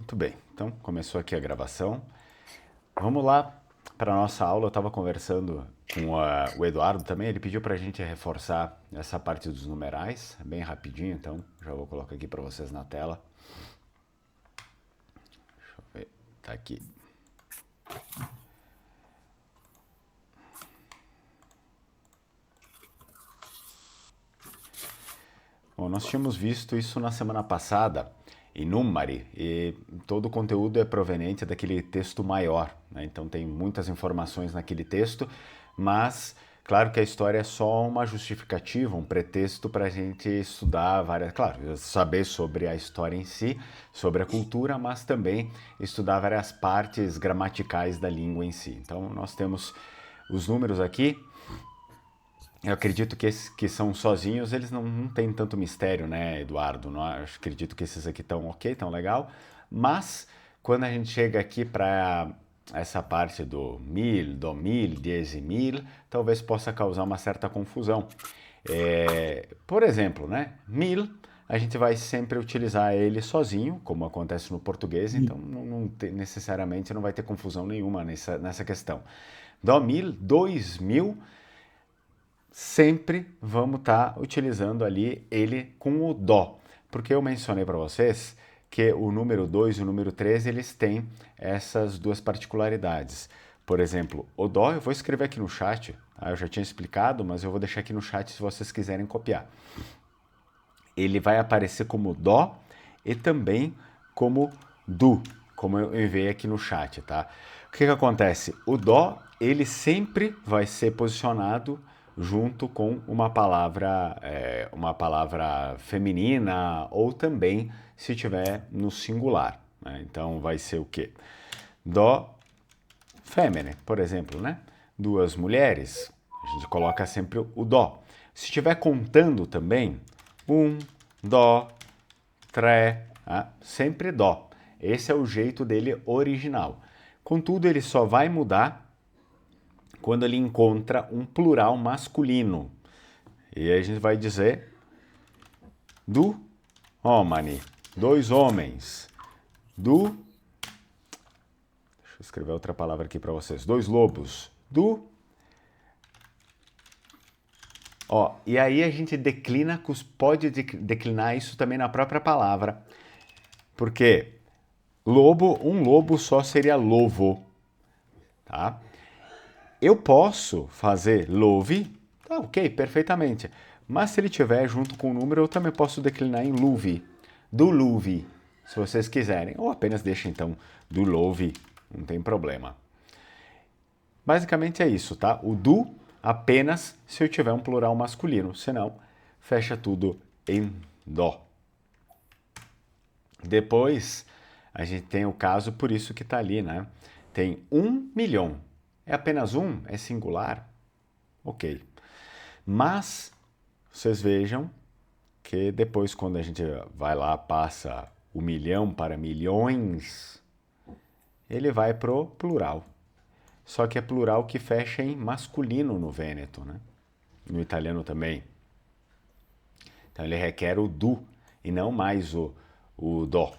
Muito bem, então começou aqui a gravação. Vamos lá para a nossa aula. Eu estava conversando com o Eduardo também, ele pediu para a gente reforçar essa parte dos numerais, bem rapidinho, então já vou colocar aqui para vocês na tela. Deixa eu ver, tá aqui. Bom, nós tínhamos visto isso na semana passada, em Numari, e todo o conteúdo é proveniente daquele texto maior, né? Então tem muitas informações naquele texto, mas claro que a história é só uma justificativa, um pretexto para a gente estudar várias, claro, saber sobre a história em si, sobre a cultura, mas também estudar várias partes gramaticais da língua em si. Então nós temos os números aqui. Eu acredito que esses que são sozinhos, eles não têm tanto mistério, né, Eduardo? Não, acredito que esses aqui estão ok, estão legal. Mas, quando a gente chega aqui para essa parte do mil, diez e mil, talvez possa causar uma certa confusão. Por exemplo, né, mil, a gente vai sempre utilizar ele sozinho, como acontece no português, então necessariamente não vai ter confusão nenhuma nessa questão. Do mil, dois mil, sempre vamos estar utilizando ali ele com o dó. Porque eu mencionei para vocês que o número 2 e o número 3 eles têm essas duas particularidades. Por exemplo, o dó eu vou escrever aqui no chat, tá? Eu já tinha explicado, mas eu vou deixar aqui no chat se vocês quiserem copiar. Ele vai aparecer como dó e também como du, como eu enviei aqui no chat, tá? O que acontece? O dó, ele sempre vai ser posicionado junto com uma palavra feminina ou também se tiver no singular, né? Então vai ser o quê? Dó fêmea, por exemplo, né? Duas mulheres, a gente coloca sempre o dó. Se estiver contando também, um, dó, tré, sempre dó. Esse é o jeito dele original. Contudo, ele só vai mudar quando ele encontra um plural masculino. E aí a gente vai dizer do homem, dois homens. Do, deixa eu escrever outra palavra aqui para vocês, dois lobos. Do, ó, e aí a gente declina, pode declinar isso também na própria palavra. Porque lobo, um lobo só seria lovo, tá? Eu posso fazer love, tá ok, perfeitamente. Mas se ele tiver junto com o número, eu também posso declinar em luve, do luve, se vocês quiserem. Ou apenas deixa então do love, não tem problema. Basicamente é isso, tá? O do apenas se eu tiver um plural masculino, senão fecha tudo em dó. Depois a gente tem o caso, por isso que está ali, né? Tem 1 milhão. É apenas um? É singular? Ok. Mas vocês vejam que depois, quando a gente vai lá, passa o milhão para milhões, ele vai pro plural. Só que é plural que fecha em masculino no Vêneto, né? No italiano também. Então ele requer o do e não mais o dó.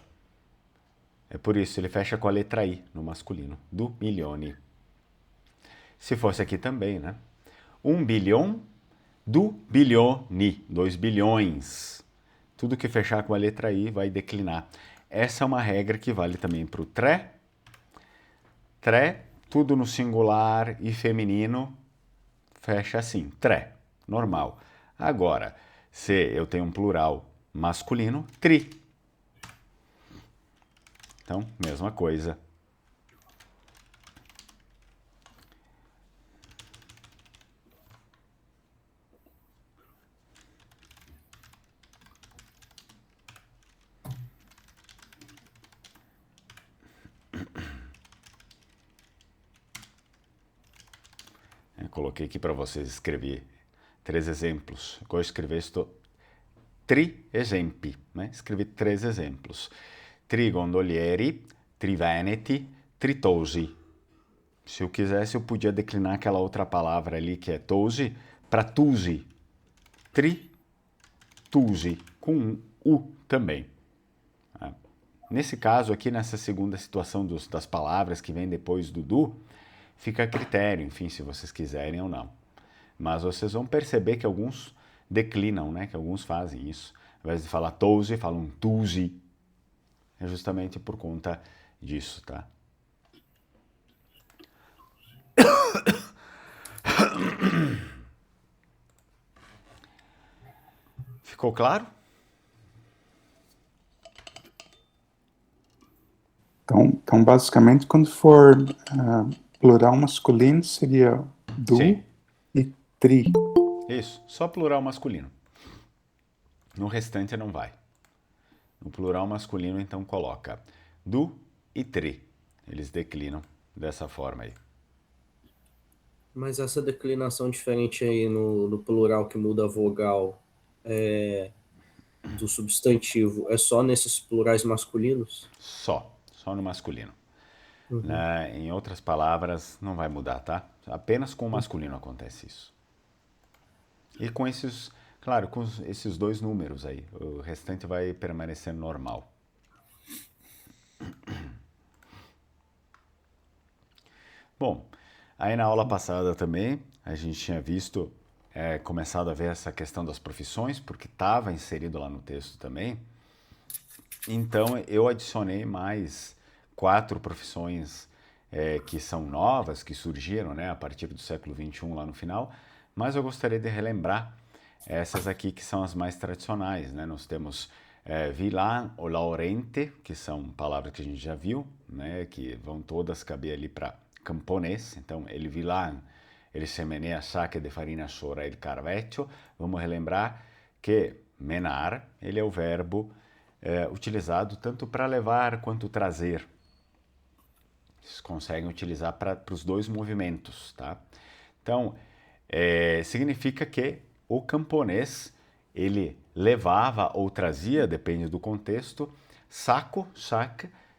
É por isso, ele fecha com a letra I no masculino, do milione. Se fosse aqui também, né? 1 bilhão, do bilione, 2 bilhões. Tudo que fechar com a letra I vai declinar. Essa é uma regra que vale também para o tré. Tré, tudo no singular e feminino, fecha assim, tré, normal. Agora, se eu tenho um plural masculino, tri. Então, mesma coisa. Eu coloquei aqui para vocês escrever 3 exemplos. Eu escrever isto tri-esempi, né? Escrevi 3 exemplos. Trigondolieri, triveneti, tritosi. Se eu quisesse, eu podia declinar aquela outra palavra ali que é tosi para tusi. Tritusi, com um U também. Nesse caso aqui, nessa segunda situação das palavras que vem depois do do, fica a critério, enfim, se vocês quiserem ou não. Mas vocês vão perceber que alguns declinam, né? Que alguns fazem isso. Ao invés de falar touze, falam tuzi. É justamente por conta disso, tá? Ficou claro? Então, basicamente, quando for plural masculino, seria Sim, du e tri. isso. Só plural masculino. No restante não vai. No plural masculino, então coloca du e tri. Eles declinam dessa forma aí. Mas essa declinação diferente aí no plural que muda a vogal do substantivo é só nesses plurais masculinos? Só no masculino. Né? Em outras palavras, não vai mudar, tá? Apenas com o masculino acontece isso. E com esses, claro, com esses dois números aí, o restante vai permanecer normal. Bom, aí na aula passada também a gente tinha visto, começado a ver essa questão das profissões, porque estava inserido lá no texto também. Então eu adicionei mais 4 profissões que são novas, que surgiram, né, a partir do século XXI lá no final, mas eu gostaria de relembrar essas aqui que são as mais tradicionais, né? Nós temos vilán ou laurente, que são palavras que a gente já viu, né, que vão todas caber ali para camponês. Então, ele vilán, ele se menea saque de farina sopra il carveccio. Vamos relembrar que menar, ele é o verbo utilizado tanto para levar quanto trazer. Vocês conseguem utilizar para os dois movimentos, tá? Então, significa que o camponês, ele levava ou trazia, depende do contexto, saco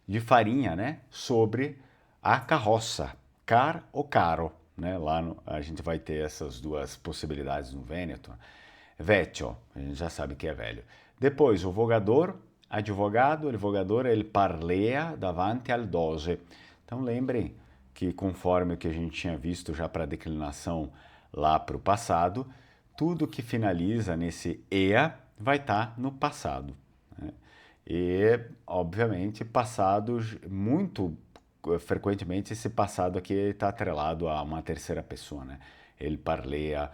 de farinha, né, sobre a carroça, car ou caro, né? Lá a gente vai ter essas duas possibilidades no Vêneto. Vecchio, a gente já sabe que é velho. Depois, o vogador, advogado, il vogador, ele parlea davanti al doge. Então lembrem que conforme o que a gente tinha visto já para a declinação lá para o passado, tudo que finaliza nesse ea vai estar no passado. Né? E, obviamente, passado, muito frequentemente esse passado aqui está atrelado a uma terceira pessoa, né? Ele parlea.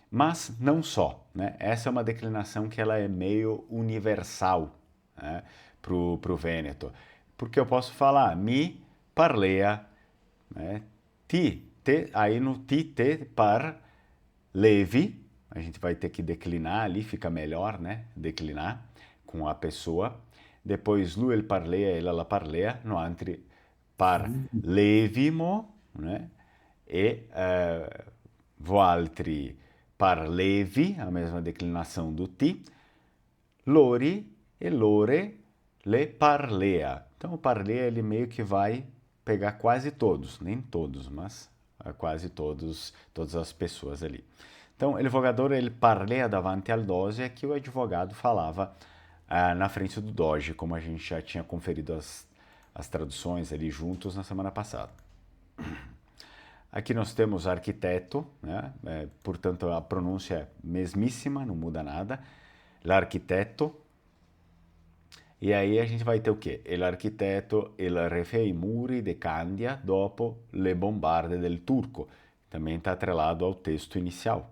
Mas não só, né? Essa é uma declinação que ela é meio universal, né? Pro Vêneto. Porque eu posso falar mi parlea, né? Ti, aí no ti, te, par, levi, a gente vai ter que declinar ali, fica melhor, né? Declinar com a pessoa. Depois lui il parlea, ela parlea, no altri par levimo, né? E voaltri parlevi, a mesma declinação do ti, lori e lore le parlea. Então o parlea ele meio que vai pegar quase todos, nem todos, mas quase todos, todas as pessoas ali. Então, o advogado ele parlea davanti al doge, é que o advogado falava na frente do doge, como a gente já tinha conferido as traduções ali juntos na semana passada. Aqui nós temos arquiteto, né? Portanto a pronúncia é mesmíssima, não muda nada. L'arquiteto. E aí a gente vai ter o quê? L'arquiteto il refé i muri de Candia dopo le bombarde del Turco. Também está atrelado ao texto inicial.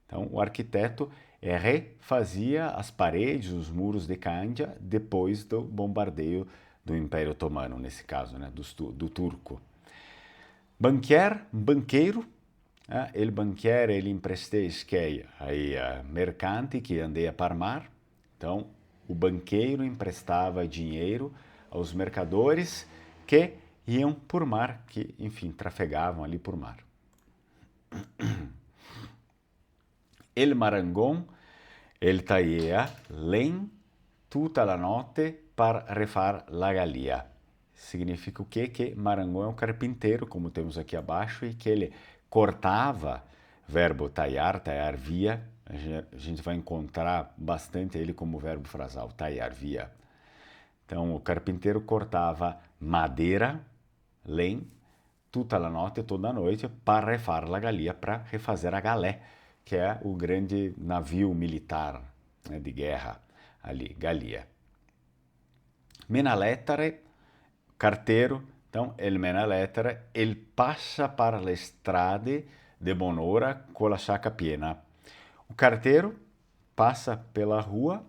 Então o arquiteto refazia as paredes, os muros de Cândia depois do bombardeio do Império Otomano, nesse caso, né? do turco. Banquier, banqueiro, il banchiere ele emprestei aí mercanti que andeia par mar. Então, o banqueiro emprestava dinheiro aos mercadores que iam por mar, que, enfim, trafegavam ali por mar. Il marangon, ele taia len tutta la notte par refar la galia. Significa o quê? Que marangon é um carpinteiro, como temos aqui abaixo, e que ele cortava, verbo talhar, talhar via, a gente vai encontrar bastante ele como verbo frasal, talhar, via. Então, o carpinteiro cortava madeira, len, tutta la notte, toda a noite, para refar la galia, para refazer a galé, que é o grande navio militar, né, de guerra ali, galia. Menalettere, carteiro. Então, il menalettere, ele passa para le strade de bonora com a saca piena. O carteiro passa pela rua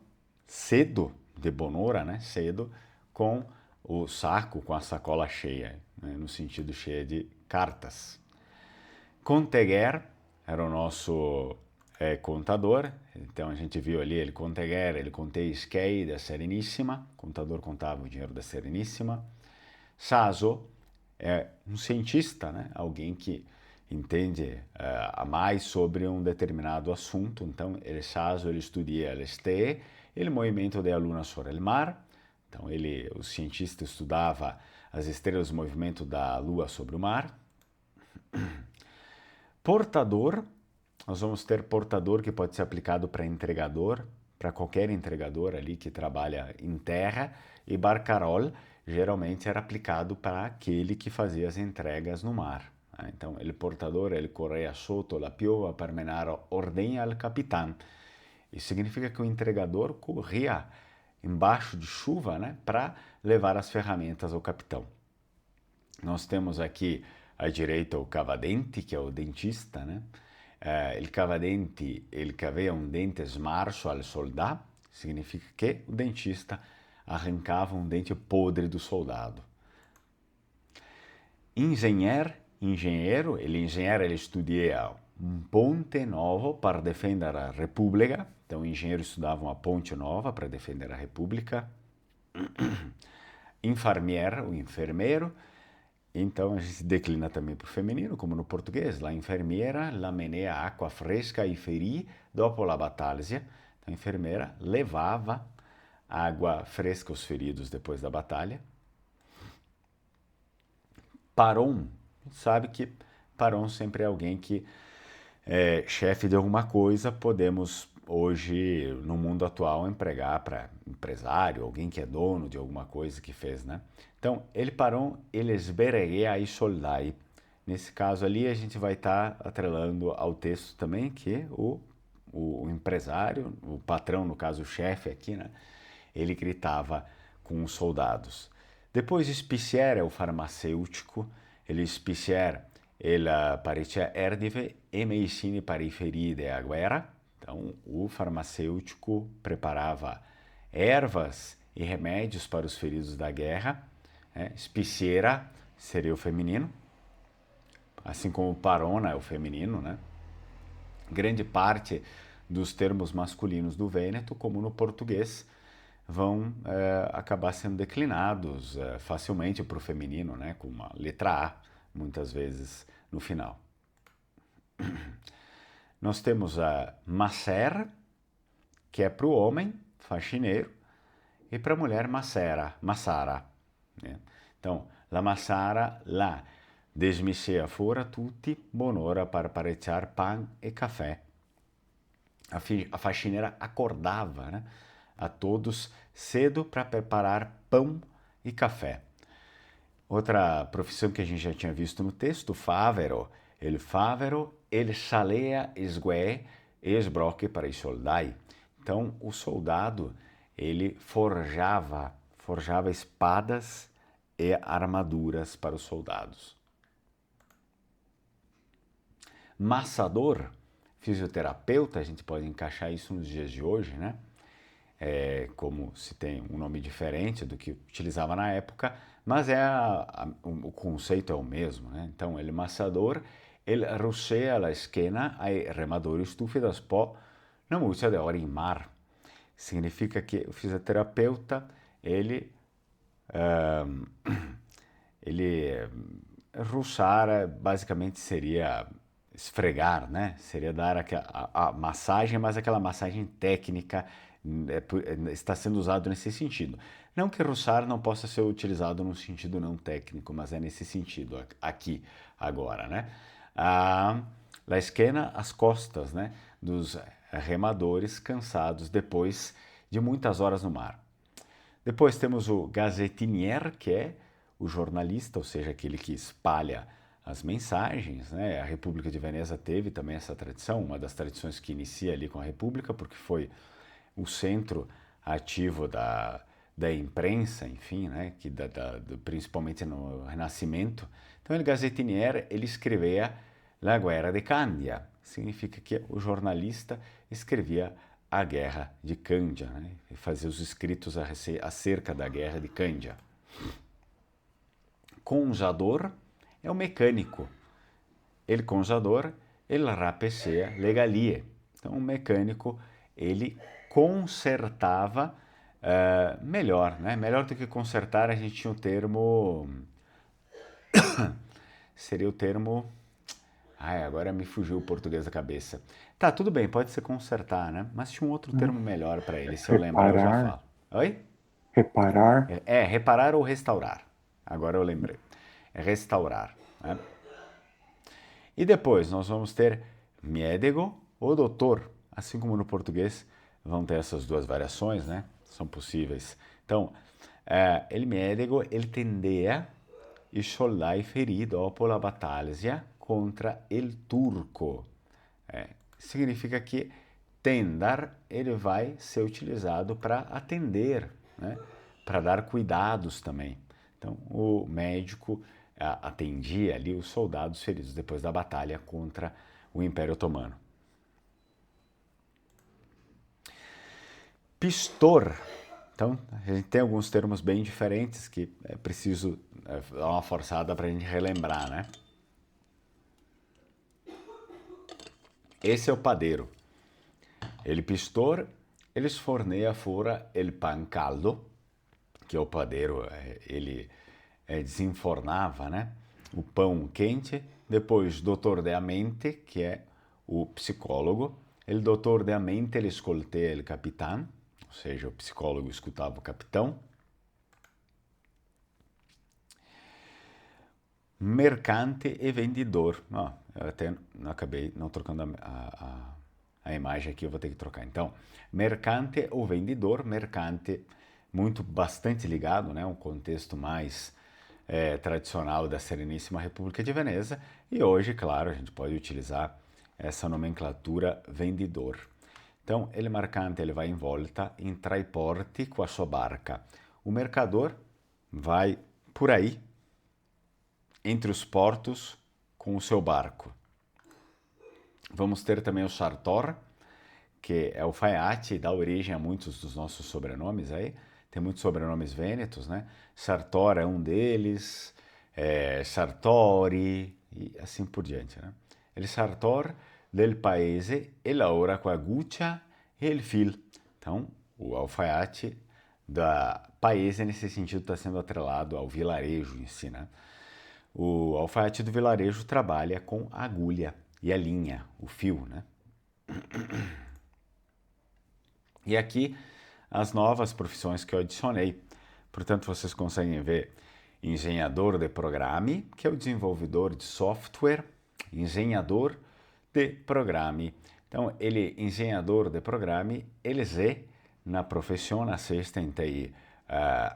cedo, de bonora, né? Cedo, com o saco, com a sacola cheia, né? No sentido cheia de cartas. Conteguer era o nosso contador, então a gente viu ali ele Conteguer, ele contei Skei da Serenissima, o contador contava o dinheiro da Serenissima. Saso é um cientista, né? Alguém que entende a mais sobre um determinado assunto, então ele Saso, ele estudia l'este, il movimento della luna sobre il mar, então o cientista estudava as estrelas, o movimento da lua sobre o mar. Portador, nós vamos ter portador que pode ser aplicado para entregador, para qualquer entregador ali que trabalha em terra, e barcarol geralmente era aplicado para aquele que fazia as entregas no mar. Então, ele portador, ele corria sotto la piova per menare ordem al capitão. Isso significa que o entregador corria embaixo de chuva, né, para levar as ferramentas ao capitão. Nós temos aqui à direita o cavadente, que é o dentista, né? Il cavadente, ele que aveva un dente smarso al soldado, significa que o dentista arrancava um dente podre do soldado. Engenheiro, ele estudia um ponte novo para defender a República. Então, o engenheiro estudava uma ponte nova para defender a República. Infermier, o enfermeiro. Então, a gente declina também para o feminino, como no português. La infermiera la menea acqua fresca ai ferì dopo la battaglia. Então, a enfermeira levava água fresca aos feridos depois da batalha. Paron, sabe que paron sempre é alguém que é chefe de alguma coisa. Podemos hoje, no mundo atual, empregar para empresário, alguém que é dono de alguma coisa que fez, né? Então, ele paron, ele sbereghe ai soldai. Nesse caso ali, a gente vai estar atrelando ao texto também que o empresário, o patrão, no caso o chefe aqui, né? Ele gritava com os soldados. Depois, Spicier é o farmacêutico. Ele Spicier, ele parecia erdive e medicine para i feriti a guerra. Então, o farmacêutico preparava ervas e remédios para os feridos da guerra. Spiciera seria o feminino, assim como parona é o feminino, né? Grande parte dos termos masculinos do Vêneto, como no português, vão acabar sendo declinados facilmente para o feminino, né? Com uma letra A, muitas vezes, no final. Nós temos a macer, que é para o homem, faxineiro, e para a mulher, massara. Né? Então, la massara, la desmicea fora tutti, bonora para parecciar pan e café. A faxineira acordava, né, a todos cedo para preparar pão e café. Outra profissão que a gente já tinha visto no texto, favero. Il salea esgue e sbrocche para i soldai. Então, o soldado, ele forjava espadas e armaduras para os soldados. Massador, fisioterapeuta, a gente pode encaixar isso nos dias de hoje, né? Como se tem um nome diferente do que utilizava na época, mas o conceito é o mesmo, né? Então, ele massador, ele russea la schiena ai remadori stufi das pó na muccia de ora em mar. Significa que o fisioterapeuta, ele russar basicamente seria esfregar, né? Seria dar a massagem, mas aquela massagem técnica está sendo usado nesse sentido. Não que russar não possa ser utilizado num sentido não técnico, mas é nesse sentido aqui, agora, né? La esquena, as costas, né? Dos remadores cansados depois de muitas horas no mar. Depois temos o gazetier, que é o jornalista, ou seja, aquele que espalha as mensagens, né? A República de Veneza teve também essa tradição, uma das tradições que inicia ali com a República, porque foi o centro ativo da imprensa, enfim, né? Principalmente no Renascimento. Então, o gazetier, ele escrevia La Guerra de Candia, significa que o jornalista escrevia a Guerra de Cândia, né? E fazia os escritos acerca da Guerra de Cândia. Conjador é o mecânico. El conjador, ele rapesea le galie. Então, o mecânico, ele consertava melhor, né? Melhor do que consertar, a gente tinha o termo... seria o termo... Ai, agora me fugiu o português da cabeça. Tá, tudo bem, pode ser consertar, né? Mas tinha um outro termo melhor para ele, se eu lembrar eu já falo. Oi? Reparar. Reparar ou restaurar. Agora eu lembrei. É restaurar, né? E depois nós vamos ter médico ou doutor, assim como no português vão ter essas duas variações, né? São possíveis. Então, il médico, ele tendia i soldati feriti dopo la battaglia contra il turco. Significa que tendar, ele vai ser utilizado para atender, né? Para dar cuidados também. Então, o médico atendia ali os soldados feridos depois da batalha contra o Império Otomano. Pistor. Então, a gente tem alguns termos bem diferentes que é preciso dar uma forçada para a gente relembrar, né? Esse é o padeiro. Il pistor, ele fornea fora il pan caldo, que é o padeiro, ele desenfornava, né? O pão quente. Depois, doutor de mente, que é o psicólogo. Il doutor de mente, ele escoltea il capitão, ou seja, o psicólogo escutava o capitão. Mercante e vendedor. Eu até acabei não trocando a imagem aqui, eu vou ter que trocar. Então, mercante ou vendedor, mercante bastante ligado, né, um contexto mais tradicional da Sereníssima República de Veneza, e hoje, claro, a gente pode utilizar essa nomenclatura vendedor. Então, il mercante ele vai em volta, tra i porti com a sua barca. O mercador vai por aí, entre os portos, com o seu barco. Vamos ter também o Sartor, que é o alfaiate e dá origem a muitos dos nossos sobrenomes aí. Tem muitos sobrenomes vênetos, né? Sartor é um deles, Sartori e assim por diante, né? Il Sartor del paese e lavora com a agulha e il fil. Então, o alfaiate da paese, nesse sentido, está sendo atrelado ao vilarejo em si, né? O alfaiate do vilarejo trabalha com a agulha e a linha, o fio, né? E aqui as novas profissões que eu adicionei. Portanto, vocês conseguem ver engenhador de programe, que é o desenvolvedor de software, engenhador de programe. Então, engenhador de programe, eles na professione assistente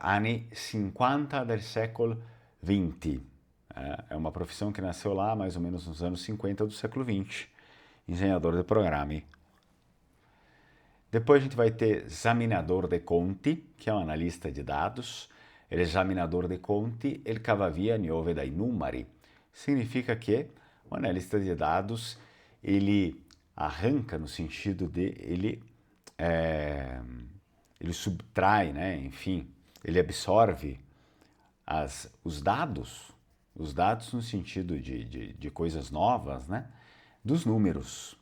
anni 50 del século XX. É uma profissão que nasceu lá mais ou menos nos anos 50 do século XX. Engenhador de programe. Depois a gente vai ter examinador de conti, que é um analista de dados. Ele examinador de conti, ele cava via niove dai numeri. Significa que o analista de dados, ele arranca no sentido de ele subtrai, né? Enfim, ele absorve os dados no sentido de coisas novas, né? Dos números.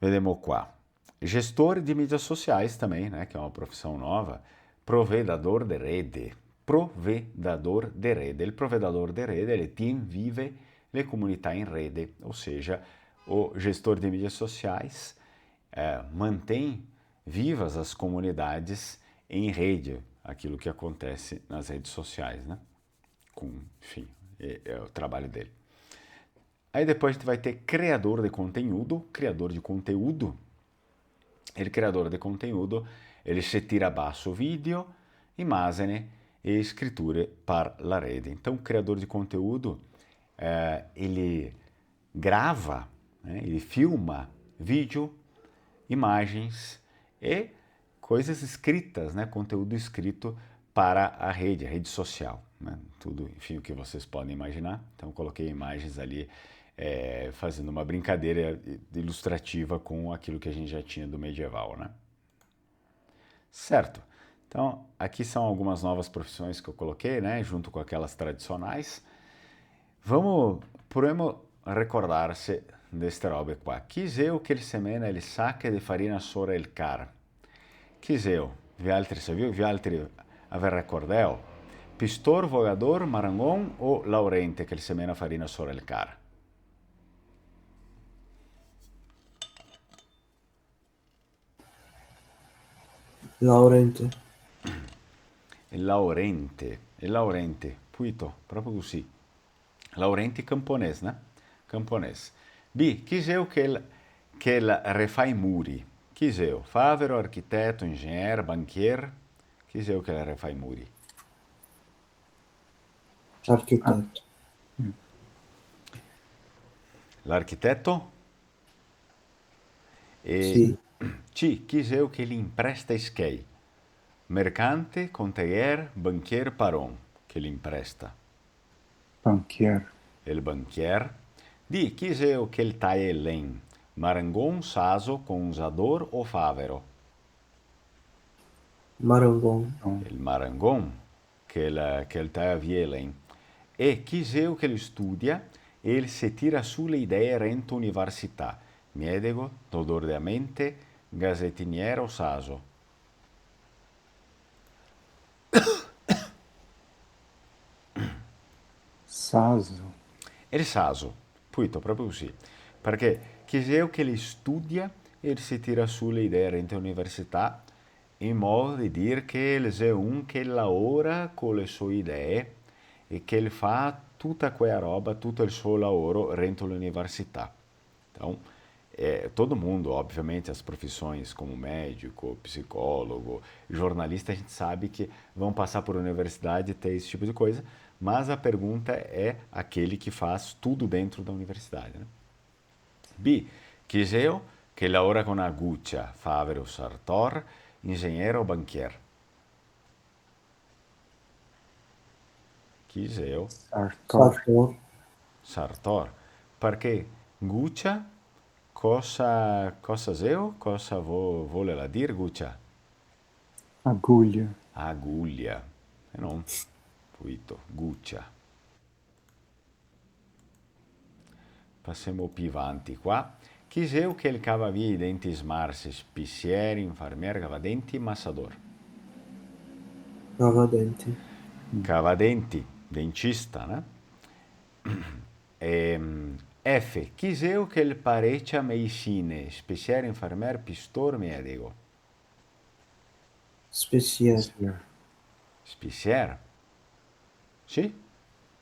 Vedemos qua. Gestor de mídias sociais também, né? Que é uma profissão nova. Provedador de rede. Provedador de rede. Il provedador de rede, ele team vive le comunità in rede. Ou seja, o gestor de mídias sociais mantém vivas as comunidades em rede, aquilo que acontece nas redes sociais, né? Enfim, é o trabalho dele. Aí depois a gente vai ter criador de conteúdo. Criador de conteúdo. Il creatore di contenuto, ele se tira baixo vídeo, immagine e scritture para la rede. Então, o criador de conteúdo, ele grava, né, ele filma vídeo, imagens e coisas escritas, né, conteúdo escrito para a rede social. Né, tudo, enfim, o que vocês podem imaginar. Então, coloquei imagens ali fazendo uma brincadeira ilustrativa com aquilo que a gente já tinha do medieval, né? Certo. Então, aqui são algumas novas profissões que eu coloquei, né? Junto com aquelas tradicionais. Proviamo a ricordarsi deste robe qua. Chiseu che il semena il sacche di farina sopra il car. Chiseu, vi altri aver ricordeo? Pistor, vogador, marangon o laurente che il semena farina sopra il car? Laurente. Il Laurente, puito, proprio così. Laurenti camponês, né? Camponês. B, chiseu che il refà i muri. Chiseu, favero, architetto, engenheiro, banquier. Chiseu che il refà i muri. Architetto. L'architetto? E Sì. C, chiseu che li impresta skei. Mercante, conteguer, banquier, paron. Che li impresta. Banqueiro. Il banquier. D, chiseu che il taie len. Marangon, saso, consador o favero. Marangon. Il marangon, che il taia vielen. E chiseu che li studia e il se tira sulle idee rento università. Miedego, dodor de mente, gazettiniero, saso. Saso. Il saso, puito, proprio così. Perché chiseu che li studia e il si tira sulle idee rento università in modo di dire che il è un che lavora con le sue idee e che fa tutta quella roba, tutto il suo lavoro dentro l'università. Então, todo mundo, obviamente, as profissões como médico, psicólogo, jornalista, a gente sabe que vão passar por universidade e ter esse tipo de coisa, mas a pergunta é aquele que faz tudo dentro da universidade. Né? B. Chiseu che lavora con Aguccia, Favero, Sartor, ingegnere o banquier. Chiseu, Sartor. Sartor. Sartor. Perché Guccia, cosa zeu? Cosa vuole la dir Guccia? Agulha. Agulha. E non, puito, Guccia. Passiamo più avanti qua. Chiseu che il cava via i denti smarsi, spissieri, infermiere, cavadenti, massador. Cavadenti. Cavadenti, dentista, né? F. Chiseu che il parecchia medicine, spissiere, infermiere, pistor, medico. Specier. Spissier? Sì?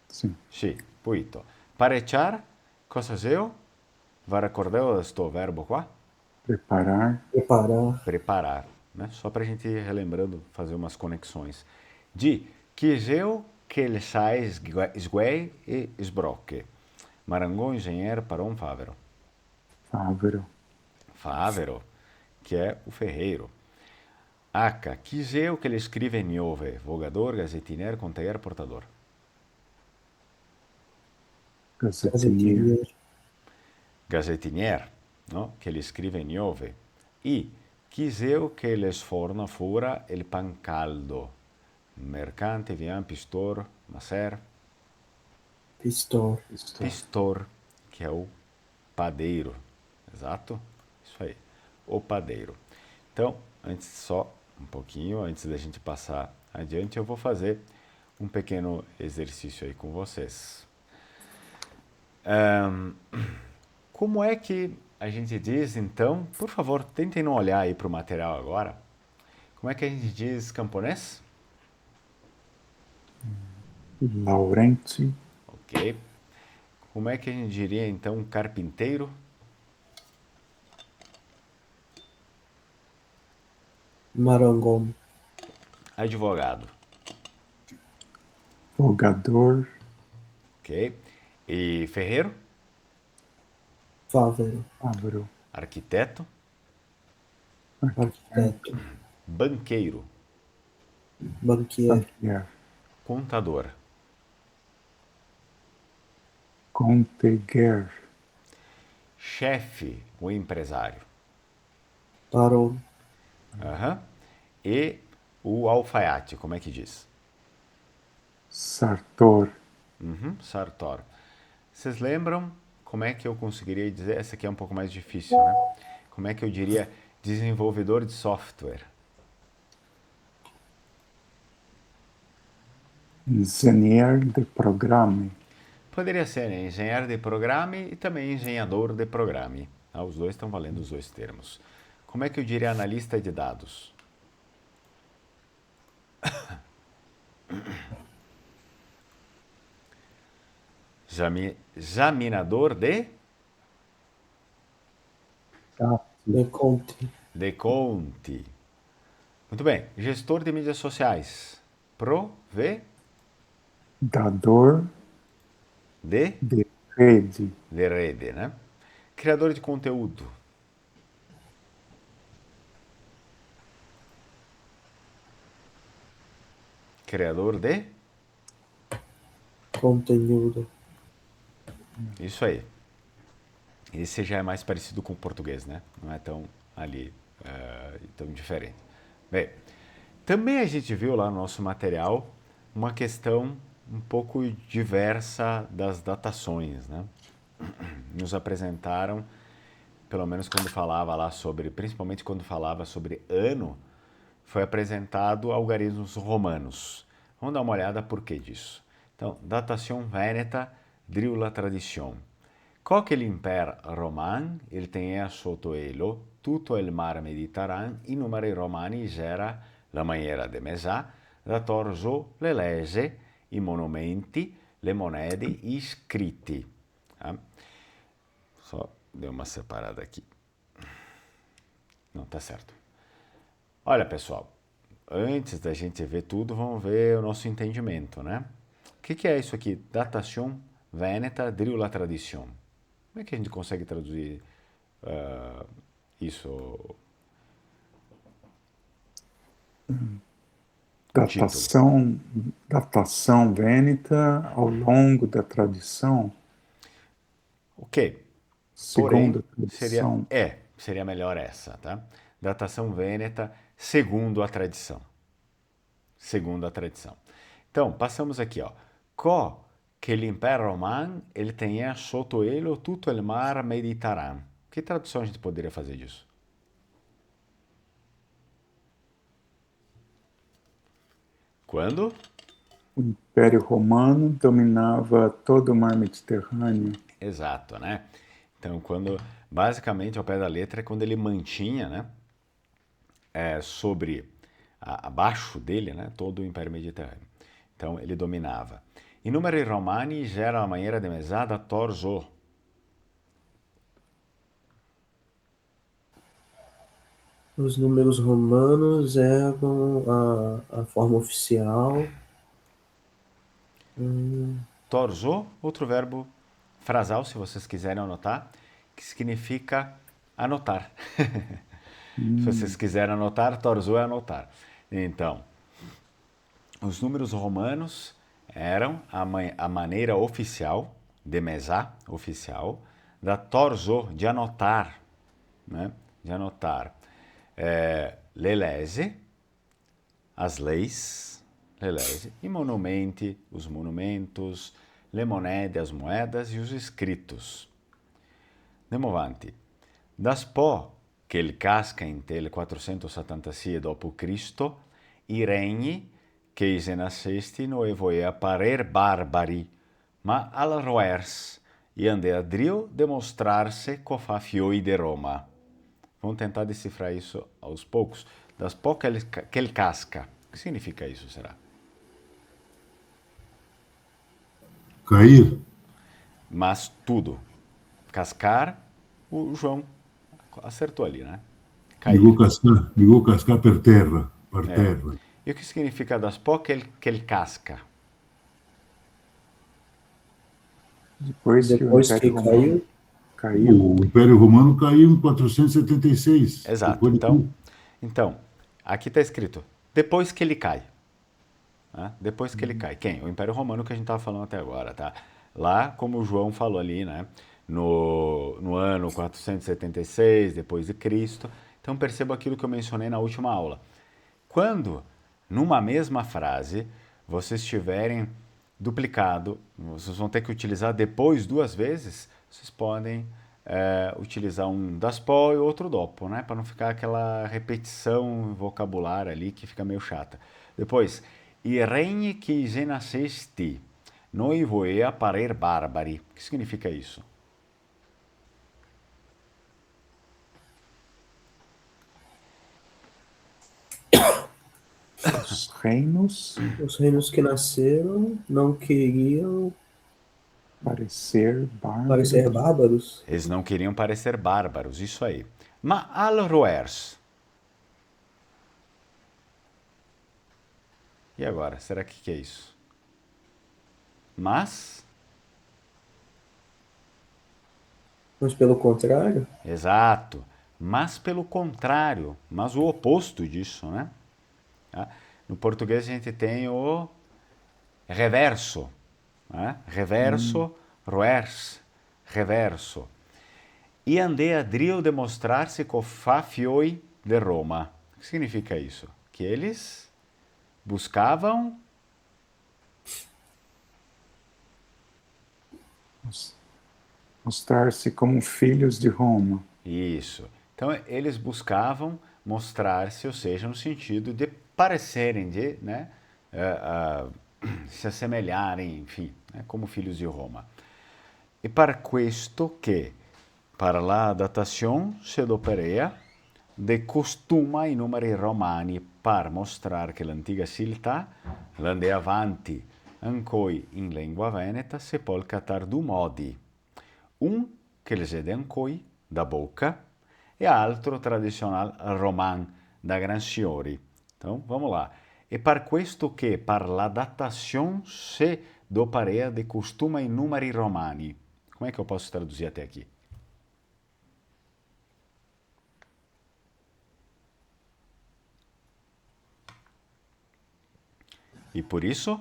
Sim. Sì, puito. Parecciar, cosa seu? Va ricordare questo verbo qua? Preparar. Preparar. Preparar, né? Só pra gente ir relembrando, fazer umas conexões. De chiseu que ele sai esguei e sbrocche. Marangon, engenheiro, paron, favero. Fávero. Favero, que é o ferreiro. H, chiseu que ele escreve niove. Vogador, gazetinier, conteguer, portador. Gazetinier. Gazetinier, no? Che li scrive niove. I, chiseu che le sforna fora il pan caldo. Mercante, vian, pistor, macer. Pistor. Pistor, que é o padeiro. Exato? Isso aí. O padeiro. Então, antes só um pouquinho, antes da gente passar adiante, eu vou fazer um pequeno exercício aí com vocês. Como é que a gente diz, então, por favor, tentem não olhar aí para o material agora. Como é que a gente diz camponês? Laurenti. Ok. Como é que a gente diria, então, carpinteiro? Marangon. Advogado. Folgador. Ok? E ferreiro? Fávero. Fávero. Arquiteto? Arquiteto. Banqueiro? Banqueiro. Banqueiro. Contador? Conteguer. Chefe ou empresário? Paron. Aham. E o alfaiate, como é que diz? Sartor. Sartor. Vocês lembram como é que eu conseguiria dizer? Essa aqui é um pouco mais difícil, né? Como é que eu diria desenvolvedor de software? Engenheiro de programa. Poderia ser, né? Engenheiro de programa e também engenhador de programa. Ah, os dois estão valendo os dois termos. Como é que eu diria analista de dados? Examinador De Conte. de conte. Muito bem. Gestor de mídias sociais. Dador De, de rede. de rede, né? Criador de conteúdo. Criador de? Conteúdo. Isso aí. Esse já é mais parecido com o português, né? Não é tão ali, tão diferente. Bem, também a gente viu lá no nosso material uma questão um pouco diversa das datações, né? Nos apresentaram, pelo menos quando falava lá sobre, principalmente quando falava sobre ano, foi apresentado algarismos romanos. Vamos dar uma olhada por que disso. Então, datation veneta driu la tradition. Co che l'Impero roman il tenea sotto elo tutto il mar Mediterraneo, i numeri romani era la maniera de mesà, da torso le lese, i monumenti, le monede, i scritti. Tá? Só deu uma separada aqui. Não, tá certo. Olha, pessoal, antes da gente ver tudo, vamos ver o nosso entendimento, né? O que é isso aqui? Datation veneta driu la tradition. Como é que a gente consegue traduzir isso, o título? Datação vênita ao longo da tradição, Ok, segundo porém, a tradição. seria melhor essa, tá? Datação vêneta segundo a tradição. Segundo a tradição. Então, passamos aqui, ó. Co che l'impero romano ele tenha sotto ele tutto il mar Mediterraneo. Que tradução a gente poderia fazer disso? Quando? O Império Romano dominava todo o mar Mediterrâneo. Exato, né? Então, quando, basicamente, ao pé da letra, é quando ele mantinha, né, abaixo dele, né, todo o Império Mediterrâneo. Então, ele dominava. I numeri romani era a maneira de mesada torso. Os números romanos eram a forma oficial. Torso, outro verbo frasal, se vocês quiserem anotar, que significa anotar. Se vocês quiserem anotar, torso é anotar. Então, os números romanos eram a maneira oficial, de mesá, oficial, da torso, de anotar, né? De anotar. Lelese, as leis, lelese, e monumenti, os monumentos, le monede, as moedas e os escritos. Andiamo avanti. Das po che il casca in tel 476 d.C., i regni che se nascestino e voia parer barbari, ma al roers, e ande a drio demonstrar-se co fa fioi de Roma. Vamos tentar decifrar isso aos poucos. Das po que ele casca. O que significa isso, será? Cair. Mas tudo. Cascar, o João acertou ali, né? Cair. Digo cascar per terra, per É. terra. E o que significa das pó? Que ele casca. Depois que o Depois que Império Romano caiu, caiu, O Império Romano caiu em 476, Exato. depois de Cristo. Então aqui está escrito, depois que ele cai. Né? Depois que ele cai. Quem? O Império Romano que a gente estava falando até agora, tá? Lá, como o João falou ali, né? No ano 476 depois de Cristo. Então perceba aquilo que eu mencionei na última aula. Quando, numa mesma frase, vocês tiverem duplicado, vocês vão ter que utilizar depois duas vezes, vocês podem utilizar um das pó e outro dopo, né? Para não ficar aquela repetição vocabular ali que fica meio chata. Depois, i regni che nascesti, noi voea parer barbari. O que significa isso? os reinos que nasceram não queriam parecer parecer bárbaros. bárbaros. Eles não queriam parecer bárbaros, isso aí. Ma al roers. E agora, será que é isso? Mas, Mas pelo contrário, exato, mas pelo contrário, mas o oposto disso, né? Tá? No português a gente tem o reverso, né? Reverso, roers, reverso. E andei a drio demonstrar-se co fa fioi de Roma. O que significa isso? Que eles buscavam Mostrar-se como filhos de Roma. isso. Então eles buscavam mostrar-se, ou seja, no sentido de parecerem, de né, se assemelharem, enfim, né, como filhos de Roma. E para questo que, para la datazione si adoperea de costuma i numeri romani per mostrare che l'antica civiltà l'andè avanti ancoi in lingua veneta se pol catar du modi. Un che le sede ancoi da boca e altro tradicional roman da gran signori. Então, vamos lá. E per questo che per la datazione se doparea de costuma i numeri romani. Como é que eu posso traduzir até aqui? E por isso,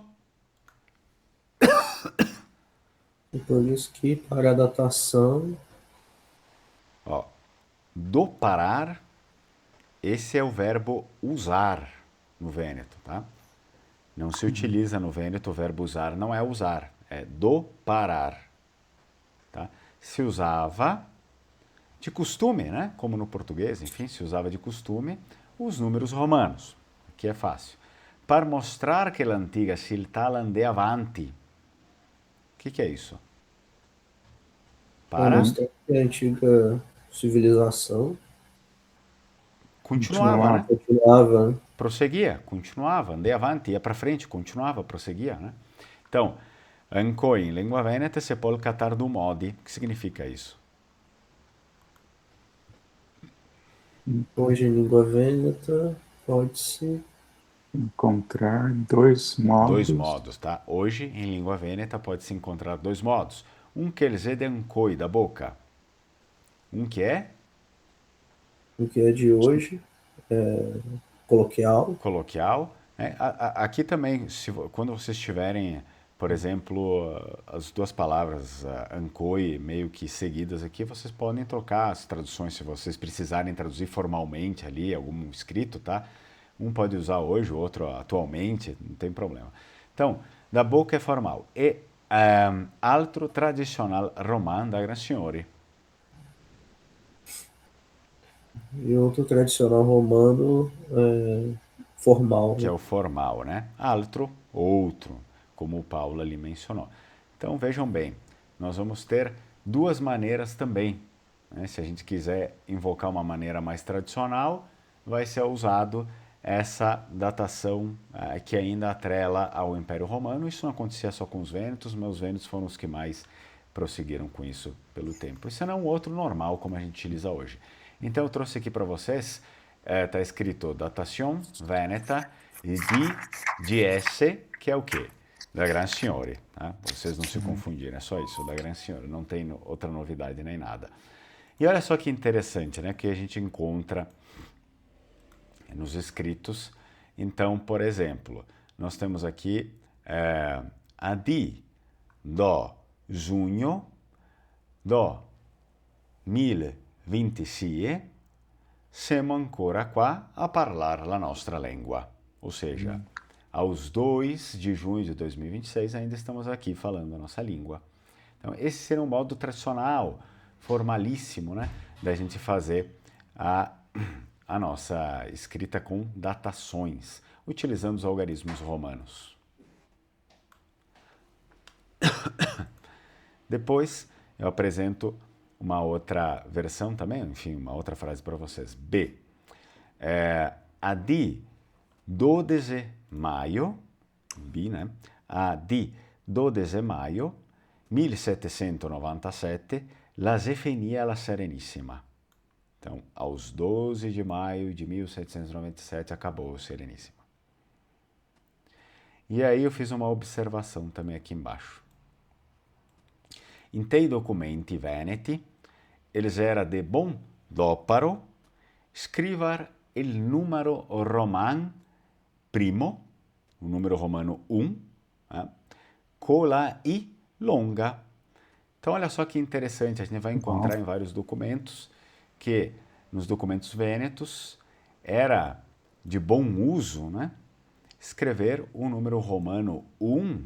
e por isso que para a datação, ó, do parar, esse é o verbo usar no Vêneto, tá? Não se utiliza no Vêneto o verbo usar, não é usar, é do parar, tá? Se usava de costume, né? Como no português, enfim, se usava de costume os números romanos. Aqui é fácil. Para mostrar que a antiga civiltà andava avanti. O que é isso? para Para mostrar que a antiga civilização continuava, né? continuava, né? Prosseguia, continuava, andei avanti, ia para frente, continuava, prosseguia, né? Então, ancora em língua veneta se pode catar do modi. O que significa isso? Hoje em língua vêneta pode-se Encontrar dois Dois modos. modos, tá? Hoje, em língua veneta, pode-se encontrar dois modos. Um que eles é de ancoi, da boca. Um que é o que é de hoje, coloquial, coloquial. Né? Aqui também, quando vocês tiverem, por exemplo, as duas palavras ancoi meio que seguidas aqui, vocês podem trocar as traduções se vocês precisarem traduzir formalmente ali, algum escrito, tá? Um pode usar hoje, o outro atualmente, não tem problema. Então, da boca é formal. E altro tradicional roman da Gran Signori. e outro tradicional romano formal, Que é né? o formal, né? Altro, outro, como o Paulo ali mencionou. Então vejam bem, nós vamos ter duas maneiras também. Né? Se a gente quiser invocar uma maneira mais tradicional, vai ser usado essa datação que ainda atrela ao Império Romano. Isso não acontecia só com os Vênetos, mas os Vênetos foram os que mais prosseguiram com isso pelo tempo. Isso não é um outro normal como a gente utiliza hoje. Então eu trouxe aqui para vocês, está escrito datação veneta di S, que é o quê? Da Gran Signore. Tá? Vocês não se confundirem, é só isso, da Gran Signore, não tem outra novidade nem nada. E olha só que interessante, né, que a gente encontra nos escritos. Então, por exemplo, nós temos aqui a di do giugno do 2026 siamo ancora qua a parlare la nostra lingua. Ou seja, aos 2 de junho de 2026 ainda estamos aqui falando a nossa língua. Então, esse seria um modo tradicional, formalíssimo, né, da gente fazer a nossa escrita com datações, utilizando os algarismos romanos. Depois eu apresento uma outra versão também, enfim, uma outra frase para vocês. B. A di 12 maio, B, né? A di 12 maio 1797, la Zefania la Serenissima. Então, aos 12 de maio de 1797, acabou o Serenissima. E aí eu fiz uma observação também aqui embaixo. In tei documenti veneti, eles era de bom doparo scriver il numero roman primo, o número romano 1, com la I longa. Então, olha só que interessante, a gente vai encontrar em vários documentos que nos documentos vênetos era de bom uso, né, escrever o número romano 1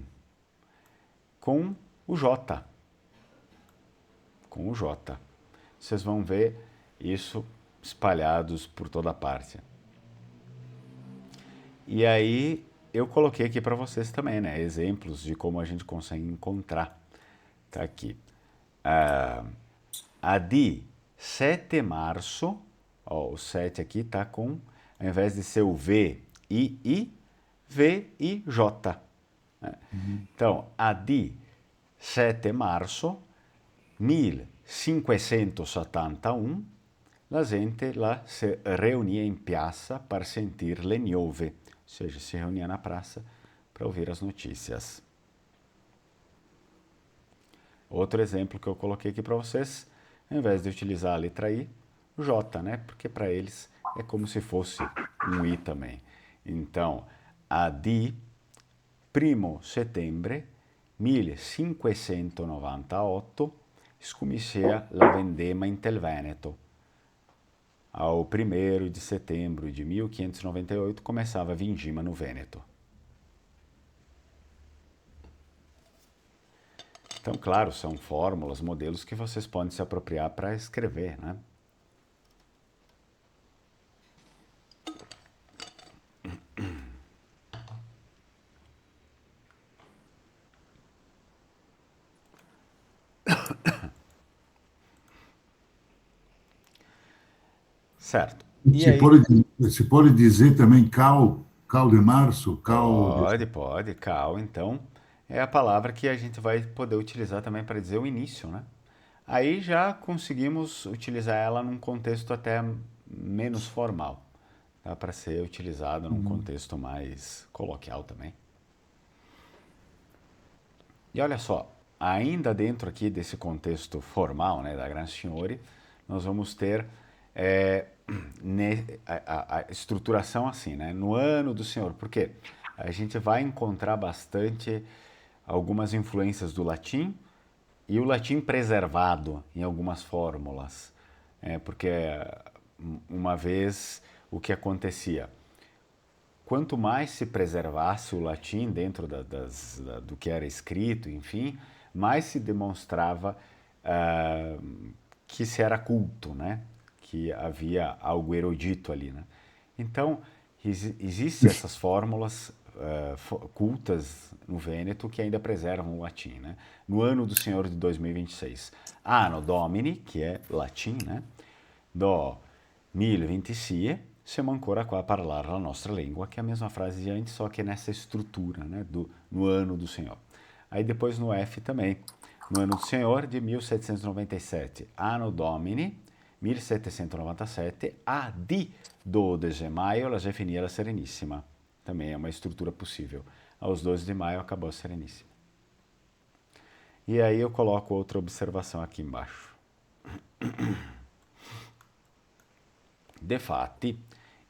com o J. Com o J. Vocês vão ver isso espalhados por toda parte. E aí eu coloquei aqui para vocês também, né, exemplos de como a gente consegue encontrar. Tá aqui. A di 7 março, ó, o 7 aqui tá com, ao invés de ser o V, I, V, I, J. Né? Então, a di 7 março 1571, la gente lá se reunia em piazza para sentir le nuove, ou seja, se reunia na praça para ouvir as notícias. Outro exemplo que eu coloquei aqui para vocês, ao invés de utilizar a letra I, o J, né? Porque para eles é como se fosse um I também. Então, a di 1 settembre 1598 scomincia la vendema in Tel Veneto. Ao 1º de setembro de 1598 começava a vindima no Vêneto. Então, claro, são fórmulas, modelos que vocês podem se apropriar para escrever, né? Certo. E se, aí... se pode dizer também cal de março, Pode, cal, então, é a palavra que a gente vai poder utilizar também para dizer o início, né? Aí já conseguimos utilizar ela num contexto até menos formal. Dá para ser utilizado num contexto mais coloquial também. E olha só, ainda dentro aqui desse contexto formal, né, da Gran Signore, nós vamos ter a estruturação assim, né? No ano do Senhor, porque a gente vai encontrar bastante algumas influências do latim e o latim preservado em algumas fórmulas, porque uma vez o que acontecia, quanto mais se preservasse o latim dentro do que era escrito, enfim, mais se demonstrava que se era culto, né? Que havia algo erudito ali, né? Então, existem essas fórmulas cultas no Vêneto que ainda preservam o latim, né? No ano do Senhor de 2026, Anno Domini, que é latim, né? Do 2026, siamo ancora qua a parlare la nostra lingua, que é a mesma frase de antes, só que nessa estrutura, né? No ano do Senhor. Aí depois no F também, no ano do Senhor de 1797. Anno Domini 1797, a di 12 de maio ela já finia la Serenissima. Também é uma estrutura possível. Aos 12 de maio acabou a Serenissima. E aí eu coloco outra observação aqui embaixo. Defatti,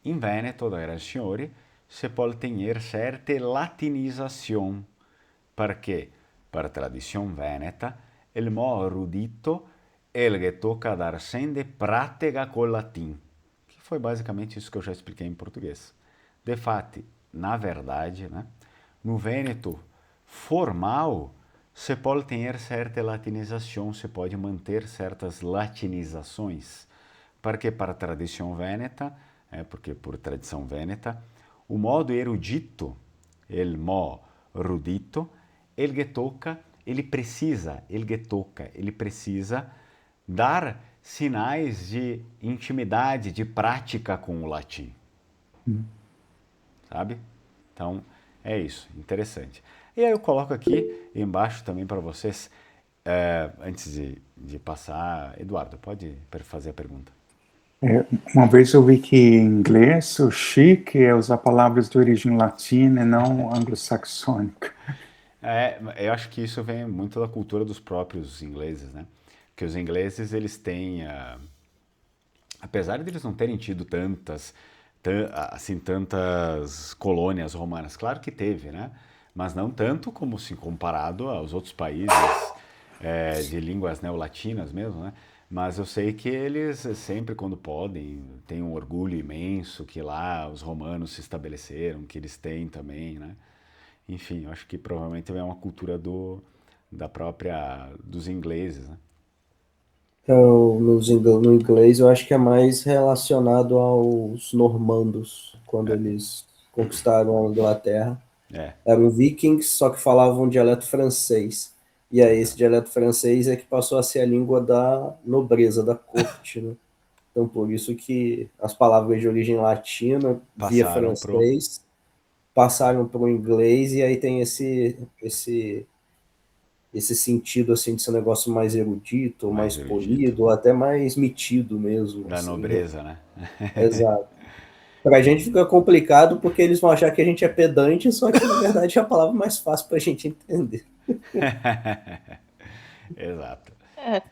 in Veneto, da Grande Signori, si può tenere certe latinizzazioni, perché, per tradizione veneta, il modo erudito é ele que tocca dar sende pratica col latim, que foi basicamente isso que eu já expliquei em português. Defatti, na verdade, né, no Vêneto formal, se pode ter certa latinização, se pode manter certas latinizações, porque para a tradição vêneta, porque por tradição vêneta, o modo erudito, il modo rudito, ele que toca, ele precisa dar sinais de intimidade, de prática com o latim. Sabe? Então, é isso, interessante. E aí eu coloco aqui embaixo também para vocês, antes de passar, Eduardo, pode fazer a pergunta. Uma vez eu vi que em inglês o chique é usar palavras de origem latina e não anglo-saxônica. Eu acho que isso vem muito da cultura dos próprios ingleses, né? Porque os ingleses, eles têm, apesar de eles não terem tido tantas colônias romanas, claro que teve, né? Mas não tanto como se comparado aos outros países de línguas neolatinas mesmo, né? Mas eu sei que eles sempre, quando podem, têm um orgulho imenso que lá os romanos se estabeleceram, que eles têm também, né? Enfim, eu acho que provavelmente é uma cultura dos ingleses, né? Então, no inglês, eu acho que é mais relacionado aos normandos, quando eles conquistaram a Inglaterra. Eram vikings, só que falavam um dialeto francês. E aí esse dialeto francês é que passou a ser a língua da nobreza, da corte, né? Então, por isso que as palavras de origem latina, via Passaram francês, passaram para o inglês, e aí tem esse sentido, assim, de ser um negócio mais erudito, mais polido, ou até mais metido mesmo. Da assim, nobreza, né? Exato. Pra gente fica complicado porque eles vão achar que a gente é pedante, só que na verdade é a palavra mais fácil pra gente entender. Exato.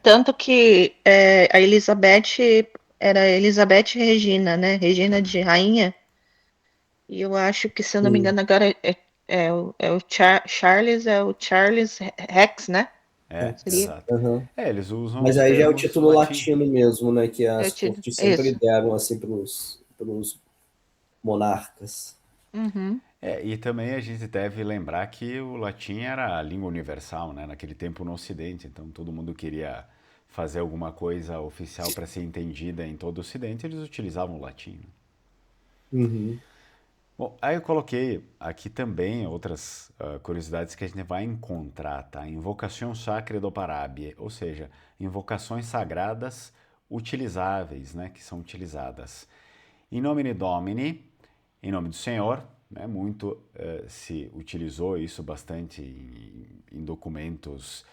Tanto que a Elizabeth era Elizabeth Regina, né? Regina de rainha. E eu acho que, se eu não me engano, agora Charles Rex, né? Seria? Exato. Uhum. Eles usam Mas os aí já é o termos título latino mesmo, né? Que as cortes sempre Isso. deram assim pros monarcas. Uhum. E também a gente deve lembrar que o latim era a língua universal, né? Naquele tempo no Ocidente, então todo mundo queria fazer alguma coisa oficial para ser entendida em todo o Ocidente, eles utilizavam o latim. Uhum. Bom, aí eu coloquei aqui também outras curiosidades que a gente vai encontrar, tá? Invocação sacra do Parabie, ou seja, invocações sagradas utilizáveis, né? Que são utilizadas. Em nome Domini, em nome do Senhor, né? Muito se utilizou isso bastante em documentos,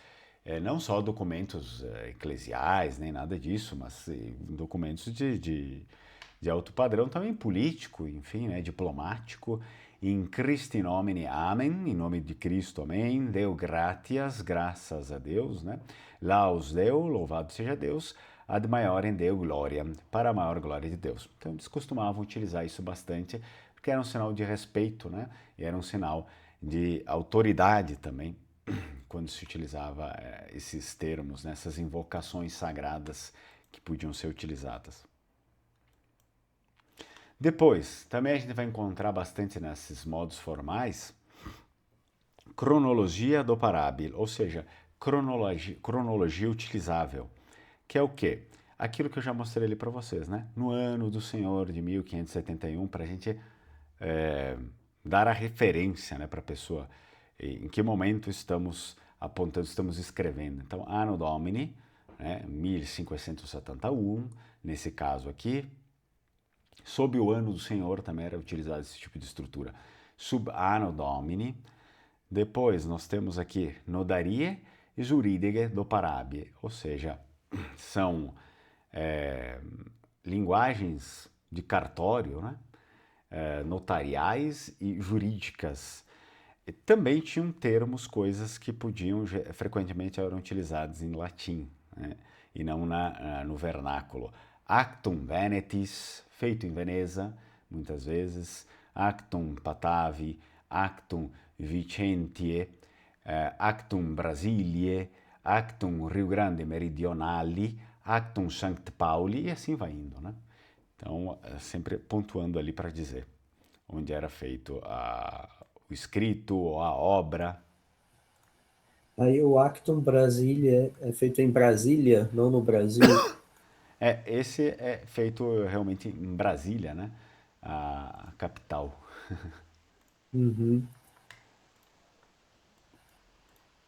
não só documentos eclesiais, nem nada disso, mas em documentos de alto padrão, também político, enfim, né, diplomático. In Christi nomine, amém, em nome de Cristo, amém. Deu gratias, graças a Deus, né? Laus Deo, louvado seja Deus. Ad maiorem Deo glória, para a maior glória de Deus. Então eles costumavam utilizar isso bastante, porque era um sinal de respeito, né? E era um sinal de autoridade também, quando se utilizava esses termos, né? Essas invocações sagradas que podiam ser utilizadas. Depois, também a gente vai encontrar bastante nesses modos formais cronologia do parábil, ou seja, cronologia utilizável, que é o quê? Aquilo que eu já mostrei ali para vocês, né? No ano do Senhor de 1571, para a gente dar a referência, né, para a pessoa, em que momento estamos apontando, estamos escrevendo. Então, Anno Domini, né, 1571, nesse caso aqui. Sob o ano do Senhor também era utilizado esse tipo de estrutura. Sub anno Domini. Depois nós temos aqui Nodarie giuridiche do Parabie, ou seja, são linguagens de cartório, né? Notariais e jurídicas. E também tinham termos, coisas que frequentemente eram utilizadas em latim, né? E não no vernáculo. Actum Venetis, feito em Veneza, muitas vezes. Actum Patavi, Actum Vicentiae, Actum Brasiliae, Actum Rio Grande Meridionali, Actum Sankt Pauli, e assim vai indo, né? Então, sempre pontuando ali para dizer onde era feito o escrito ou a obra. Aí o Acton Brasília é feito em Brasília, não no Brasil. Esse é feito realmente em Brasília, né? A capital. Uhum.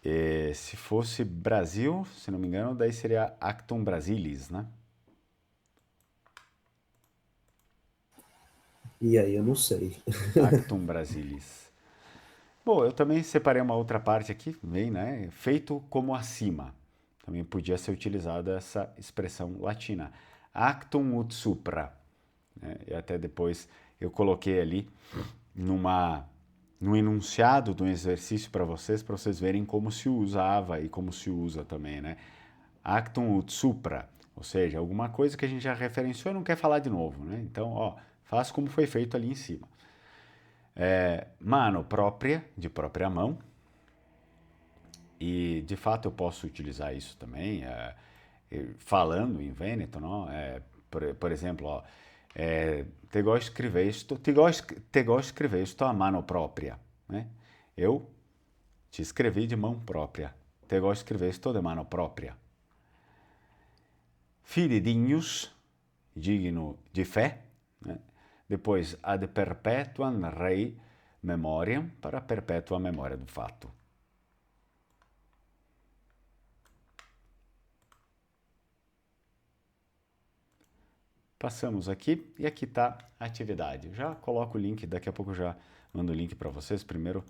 E se fosse Brasil, se não me engano, daí seria Actum Brasilis, né? E aí eu não sei. Actum Brasilis. Bom, eu também separei uma outra parte aqui, bem, né? Feito como acima. Também podia ser utilizada essa expressão latina. Actum ut supra. Né? E até depois eu coloquei ali num enunciado de um exercício para vocês verem como se usava e como se usa também, né? Actum ut supra, ou seja, alguma coisa que a gente já referenciou e não quer falar de novo, né? Então, ó, faz como foi feito ali em cima. Mano propria, de própria mão, e de fato eu posso utilizar isso também, falando em Vêneto, não? Por exemplo, ó, te go escrevesto a mano propria, né? Eu te escrevi de mão própria, te go escrevesto de mano propria. Fidedignos, digno de fé, né? Depois, ad perpetuam rei memoriam, para a perpétua memória do fato. Passamos aqui e aqui está a atividade. Já coloco o link, daqui a pouco eu já mando o link para vocês. Primeiro,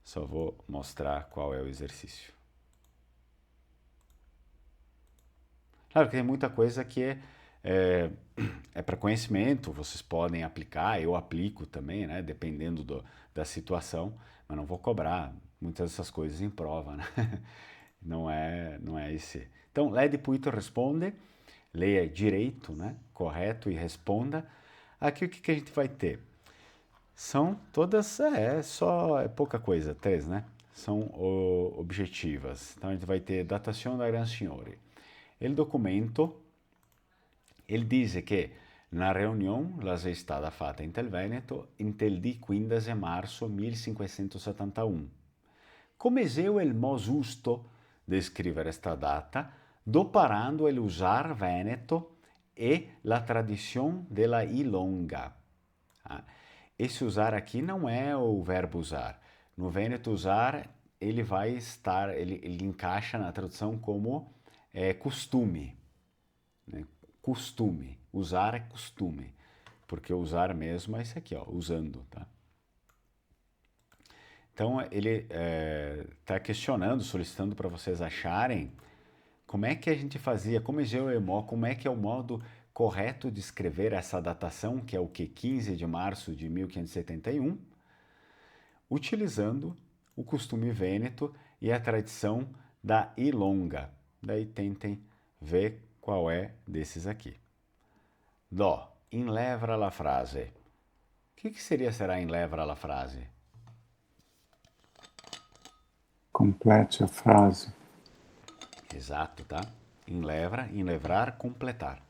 só vou mostrar qual é o exercício. Claro que tem muita coisa que é para conhecimento, vocês podem aplicar, eu aplico também, né, dependendo da situação, mas não vou cobrar muitas dessas coisas em prova, né? Não é esse. Então, lede puito responde, leia direito, né, correto e responda. Aqui o que a gente vai ter? São todas, é pouca coisa, 3, né? São objetivas. Então a gente vai ter datação da Gran Signore. Il documento, ele diz que na reunião la è stata fatta in Tel Veneto intel di 15 marzo 1571. Come é il modo giusto de escrever esta data, doparando el usar Veneto e la tradição della ilonga. Esse usar aqui não é o verbo usar. No Vêneto, usar, ele vai estar, ele encaixa na tradução como costume. Né? Costume. Usar é costume. Porque usar mesmo é isso aqui, ó, usando, tá? Então, ele está questionando, solicitando para vocês acharem como é que a gente fazia, como é que é o modo correto de escrever essa datação, que é o que? 15 de março de 1571, utilizando o costume vêneto e a tradição da ilonga. Daí tentem ver qual é desses aqui. Dó, inlevra la frase. O que será inlevra la frase? Complete a frase. Exato, tá? Enlevrar, completar.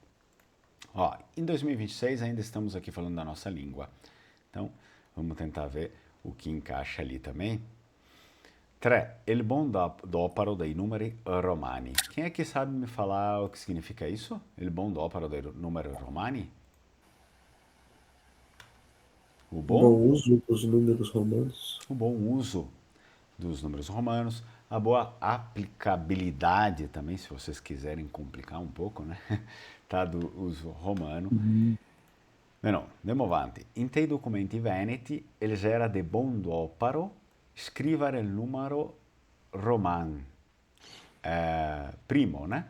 Ó, em 2026 ainda estamos aqui falando da nossa língua. Então, vamos tentar ver o que encaixa ali também. 3. Il buon doparo dei numeri romani. Quem é que sabe me falar o que significa isso? Il buon doparo dei numeri romani? O Bom uso dos números romanos. O bom uso dos números romanos, a boa aplicabilidade também, se vocês quiserem complicar um pouco, né? Tá, do uso romano. Bene, andiamo avanti. In te documenti veneti, eles era de bom doparo scrivere il numero roman. primo, né?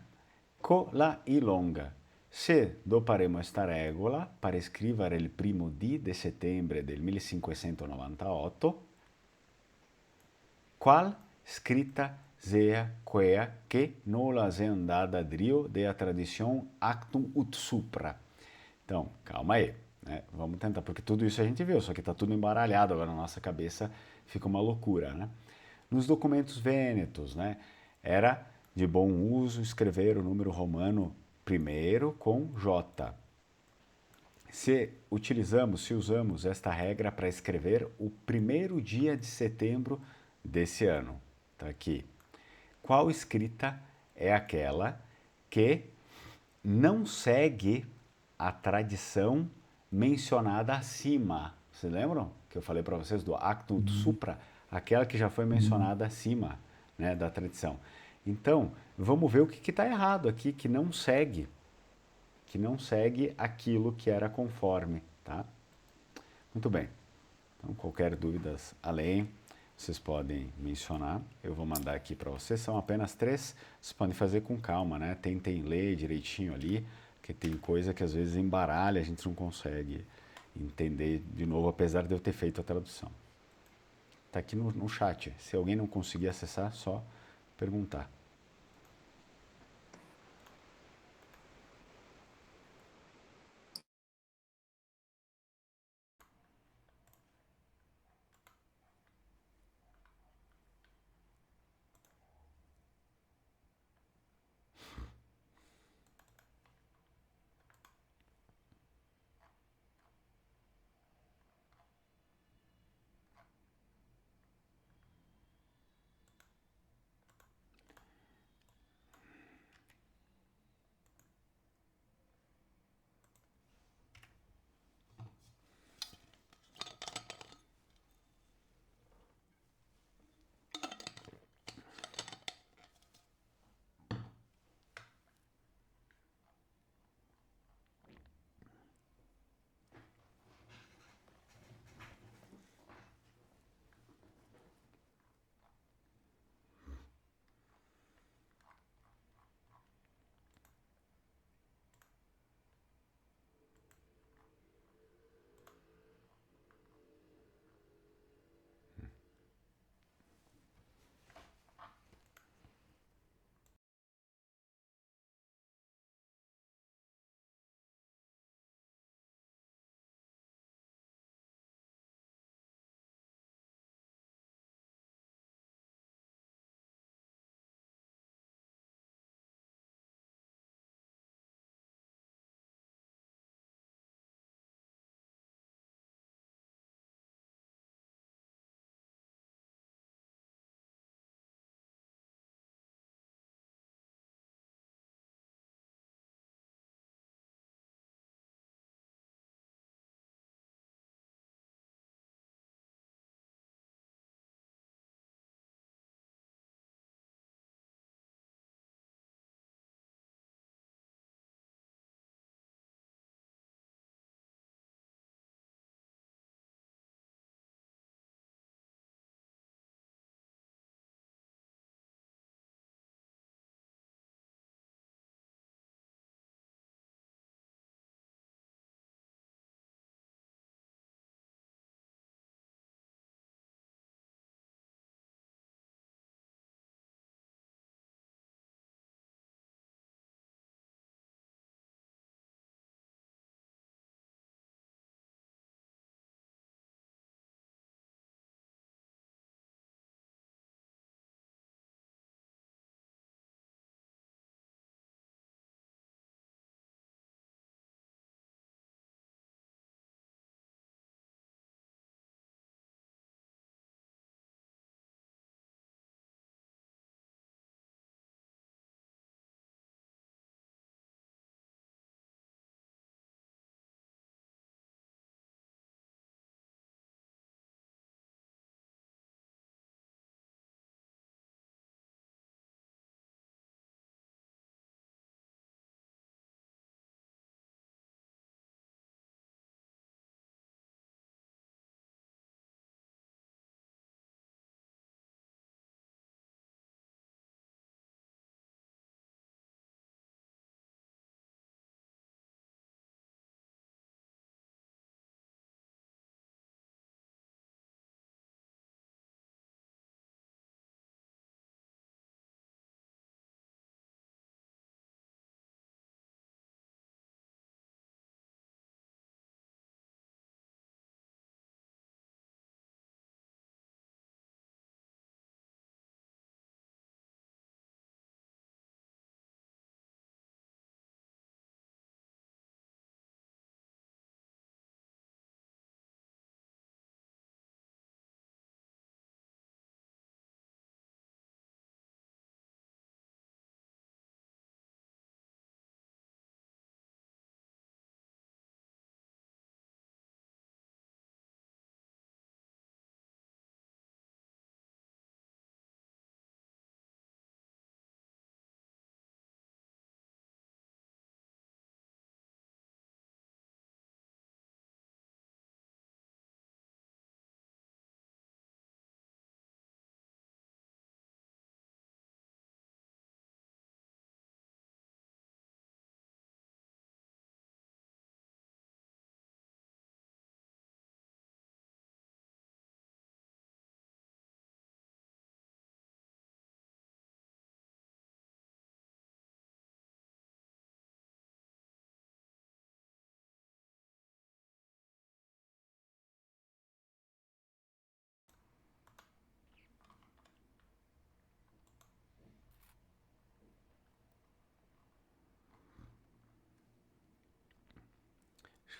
Con la I longa. Se doparemo esta regola per scrivere il primo di settembre del 1598, qual scritta sea quea que no las é andada drio de a tradição actum ut supra. Então, calma aí, né? Vamos tentar, porque tudo isso a gente viu, só que está tudo embaralhado agora na nossa cabeça, fica uma loucura, né? Nos documentos vênetos, né? Era de bom uso escrever o número romano primeiro com J. Se usamos esta regra para escrever o primeiro dia de setembro desse ano, tá aqui. Qual escrita é aquela que não segue a tradição mencionada acima? Vocês lembram que eu falei para vocês do actum supra? Aquela que já foi mencionada acima, né, da tradição. Então, vamos ver o que está errado aqui, que não segue aquilo que era conforme, tá? Muito bem. Então, qualquer dúvidas além, vocês podem mencionar. Eu vou mandar aqui para vocês. São apenas 3. Vocês podem fazer com calma, né? Tentem ler direitinho ali, porque tem coisa que às vezes embaralha, a gente não consegue entender de novo, apesar de eu ter feito a tradução. Tá aqui no chat. Se alguém não conseguir acessar, só perguntar.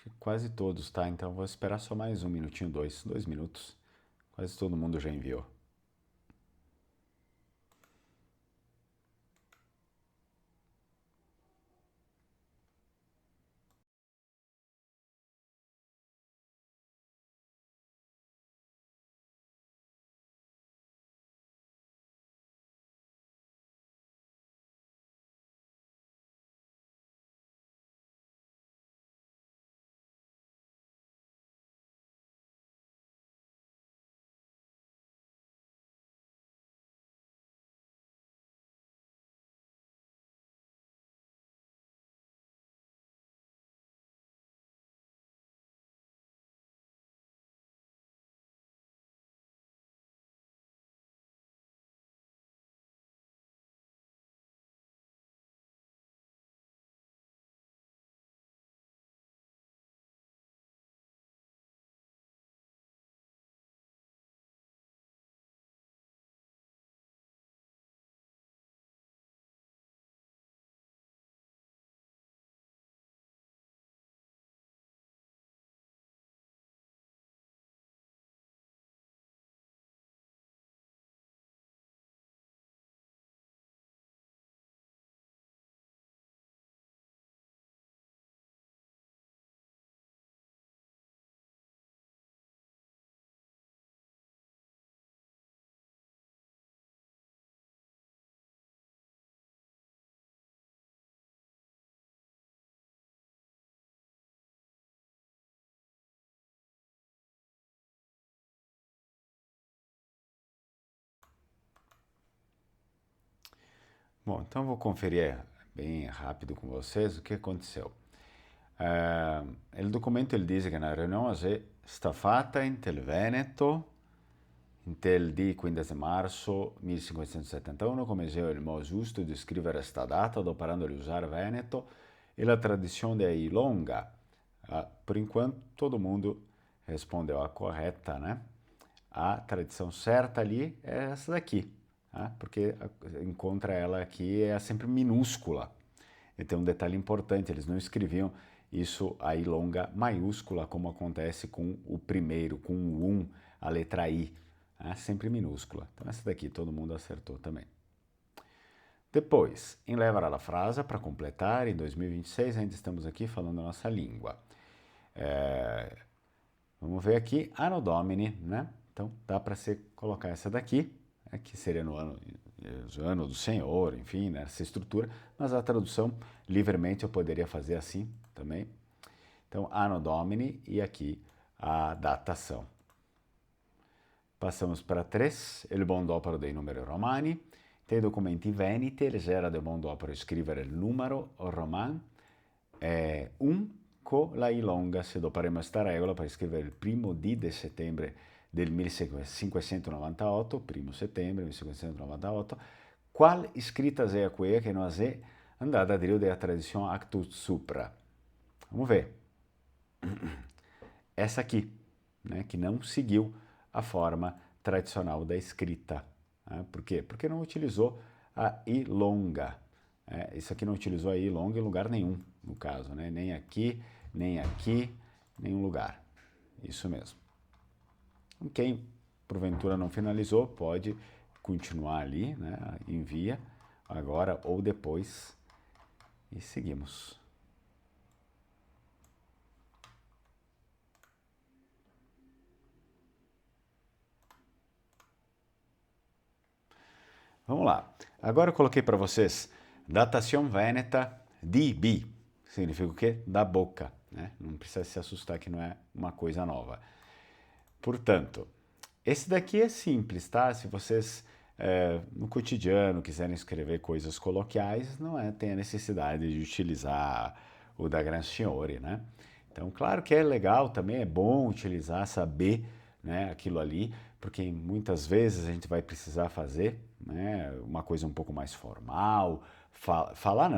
que quase todos, tá? Então vou esperar só mais um minutinho, 2 minutos. Quase todo mundo já enviou. Bom, então vou conferir bem rápido com vocês o que aconteceu. Il documento ele dice che la riunione è stata fatta in tel Veneto il di 15 marzo 1571, come diceva il modo giusto di scrivere sta data, adoperando di usare Veneto e la tradizione è longa. Por enquanto, todo mundo respondeu a correta, né? A tradição certa ali é essa daqui, né? Porque encontra ela aqui, é sempre minúscula. E tem um detalhe importante, eles não escreviam isso aí longa maiúscula, como acontece com o primeiro, com o a letra I, né? Sempre minúscula. Então essa daqui todo mundo acertou também. Depois, em levar a frase para completar, em 2026 ainda estamos aqui falando a nossa língua. Vamos ver aqui, Anno Domini, né? Então dá para você colocar essa daqui, né? Que seria no ano do Senhor, enfim, né? Essa estrutura, mas a tradução livremente eu poderia fazer assim também. Então, Anno Domini e aqui a datação. Passamos para 3, il buon d'opera dei numeri romani. Nei documenti veneti era del buon d'opera scrivere il numero romano con la I longa, se adoperemo questa regola per scrivere il primo di settembre del 1598, primo settembre 1598, qual escrita é quella che nós é andata a dire da tradição actus supra. Vamos ver. Essa aqui, né, que não seguiu a forma tradicional da escrita. Né? Por quê? Porque não utilizou a I longa. Isso aqui não utilizou a I longa em lugar nenhum, no caso, né? Nem aqui, nenhum lugar. Isso mesmo. Quem porventura não finalizou, pode continuar ali, né? Envia agora ou depois e seguimos. Vamos lá. Agora eu coloquei para vocês datação veneta di B. Significa o quê? Da boca. Né? Não precisa se assustar que não é uma coisa nova. Portanto, esse daqui é simples, tá? Se vocês no cotidiano quiserem escrever coisas coloquiais, não tem a necessidade de utilizar o da Gran Signore, né? Então, claro que é legal também, é bom utilizar, saber, né, aquilo ali, porque muitas vezes a gente vai precisar fazer, né, uma coisa um pouco mais formal, falar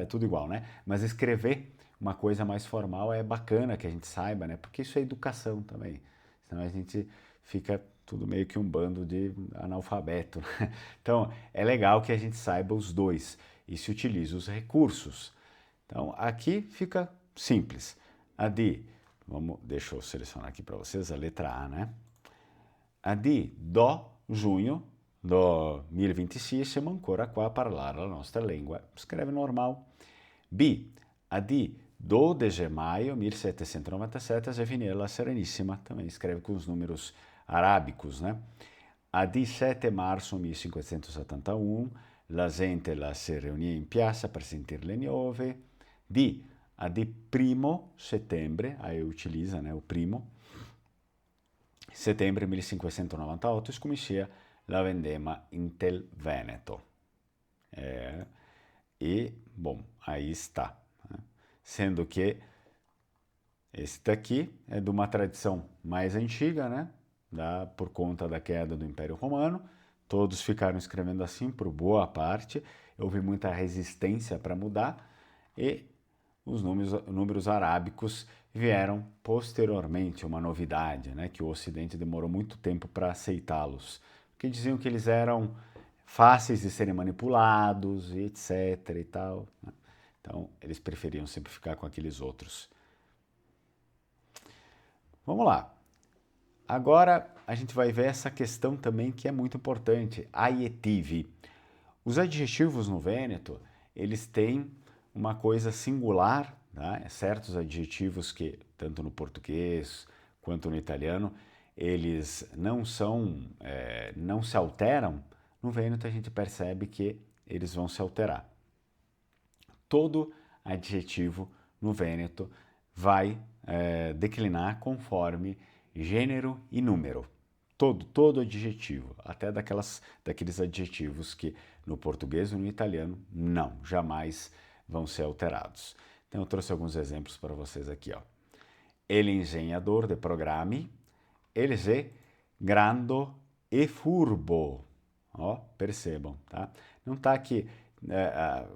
é tudo igual, né? Mas escrever uma coisa mais formal é bacana que a gente saiba, né? Porque isso é educação também. Senão a gente fica tudo meio que um bando de analfabeto. Né? Então, é legal que a gente saiba os dois e se utilize os recursos. Então, aqui fica simples. Deixa eu selecionar aqui para vocês a letra A, né? A di do giugno 2026 siamo ancora qua a parlare la nostra lingua. Escreve normal. B. A di 12 maio 1797 a finire la Serenissima. Também escreve com os números arábicos, né? A di 7 marzo 1571 la gente si riunì in piazza per sentire le nuove. A di 1 settembre, aí utilizza, né, o primo, settembre 1598 scomincia la vendema Intel Veneto. Bom, aí está. Né? Sendo que esse daqui é de uma tradição mais antiga, né? Por conta da queda do Império Romano. Todos ficaram escrevendo assim por boa parte. Houve muita resistência para mudar e os números arábicos vieram posteriormente, uma novidade, né? Que o Ocidente demorou muito tempo para aceitá-los. Porque diziam que eles eram fáceis de serem manipulados, e etc. e tal. Né? Então, eles preferiam sempre ficar com aqueles outros. Vamos lá. Agora, a gente vai ver essa questão também que é muito importante, aietivi. Os adjetivos no Vêneto, eles têm uma coisa singular, né? Certos adjetivos que, tanto no português quanto no italiano, eles não se alteram. No Vêneto a gente percebe que eles vão se alterar. Todo adjetivo no Vêneto vai declinar conforme gênero e número. Todo adjetivo, até daqueles adjetivos que no português e no italiano jamais vão ser alterados. Então eu trouxe alguns exemplos para vocês aqui. Ó. Ele é engenhador de programmi, ele é grande e furbo. Ó, percebam, tá? Não está aqui.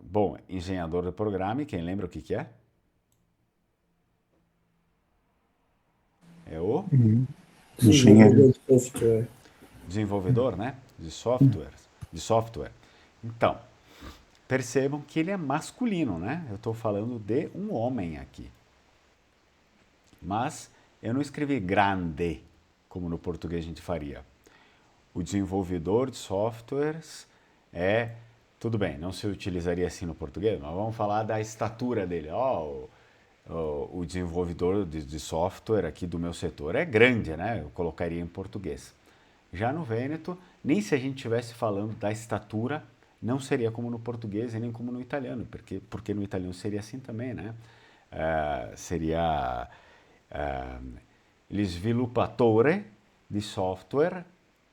Bom, engenhador de programmi, quem lembra o que é? É o Engenheiro. desenvolvedor, né? De software. Então, percebam que ele é masculino, né? Eu estou falando de um homem aqui. Mas eu não escrevi grande, como no português a gente faria. O desenvolvedor de softwares tudo bem, não se utilizaria assim no português, mas vamos falar da estatura dele. O desenvolvedor de software aqui do meu setor é grande, né? Eu colocaria em português. Já no Vêneto, nem se a gente estivesse falando da estatura, não seria como no português e nem como no italiano, porque no italiano seria assim também, né? Seria il sviluppatore di software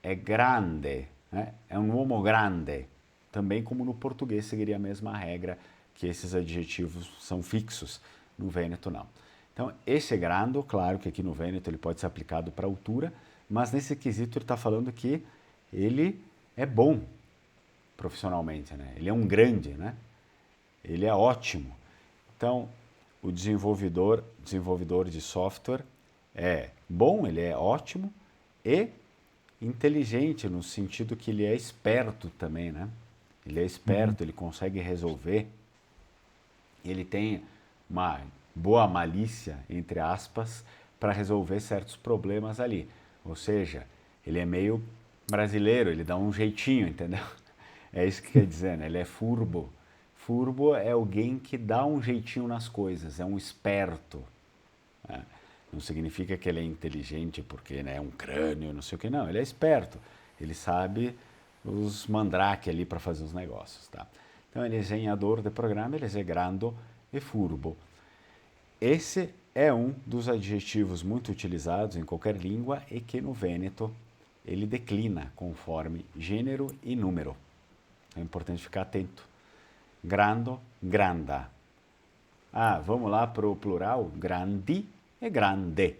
é grande, né? É um uomo grande. Também como no português seguiria a mesma regra, que esses adjetivos são fixos. No Vêneto, não. Então, esse grande, claro que aqui no Vêneto ele pode ser aplicado para altura, mas nesse quesito ele está falando que ele é bom profissionalmente, né? Ele é um grande, né? Ele é ótimo. Então, o desenvolvedor de software é bom, ele é ótimo e inteligente, no sentido que ele é esperto também, né? Ele é esperto, ele consegue resolver, ele tem uma boa malícia, entre aspas, para resolver certos problemas ali. Ou seja, ele é meio brasileiro, ele dá um jeitinho, entendeu? É isso que quer dizer, né? Ele é furbo. Furbo é alguém que dá um jeitinho nas coisas, é um esperto. Né? Não significa que ele é inteligente porque é um crânio, não sei o que, não. Ele é esperto. Ele sabe os mandrake ali para fazer os negócios, tá? Então, ele é engenhador de programa, ele é grande e furbo. Esse é um dos adjetivos muito utilizados em qualquer língua e que no Vêneto ele declina conforme gênero e número. É importante ficar atento. Grando, granda. Vamos lá para o plural. Grandi e grande.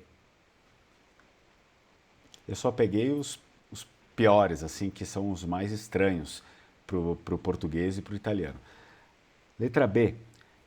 Eu só peguei os piores, assim, que são os mais estranhos para o português e para o italiano. Letra B.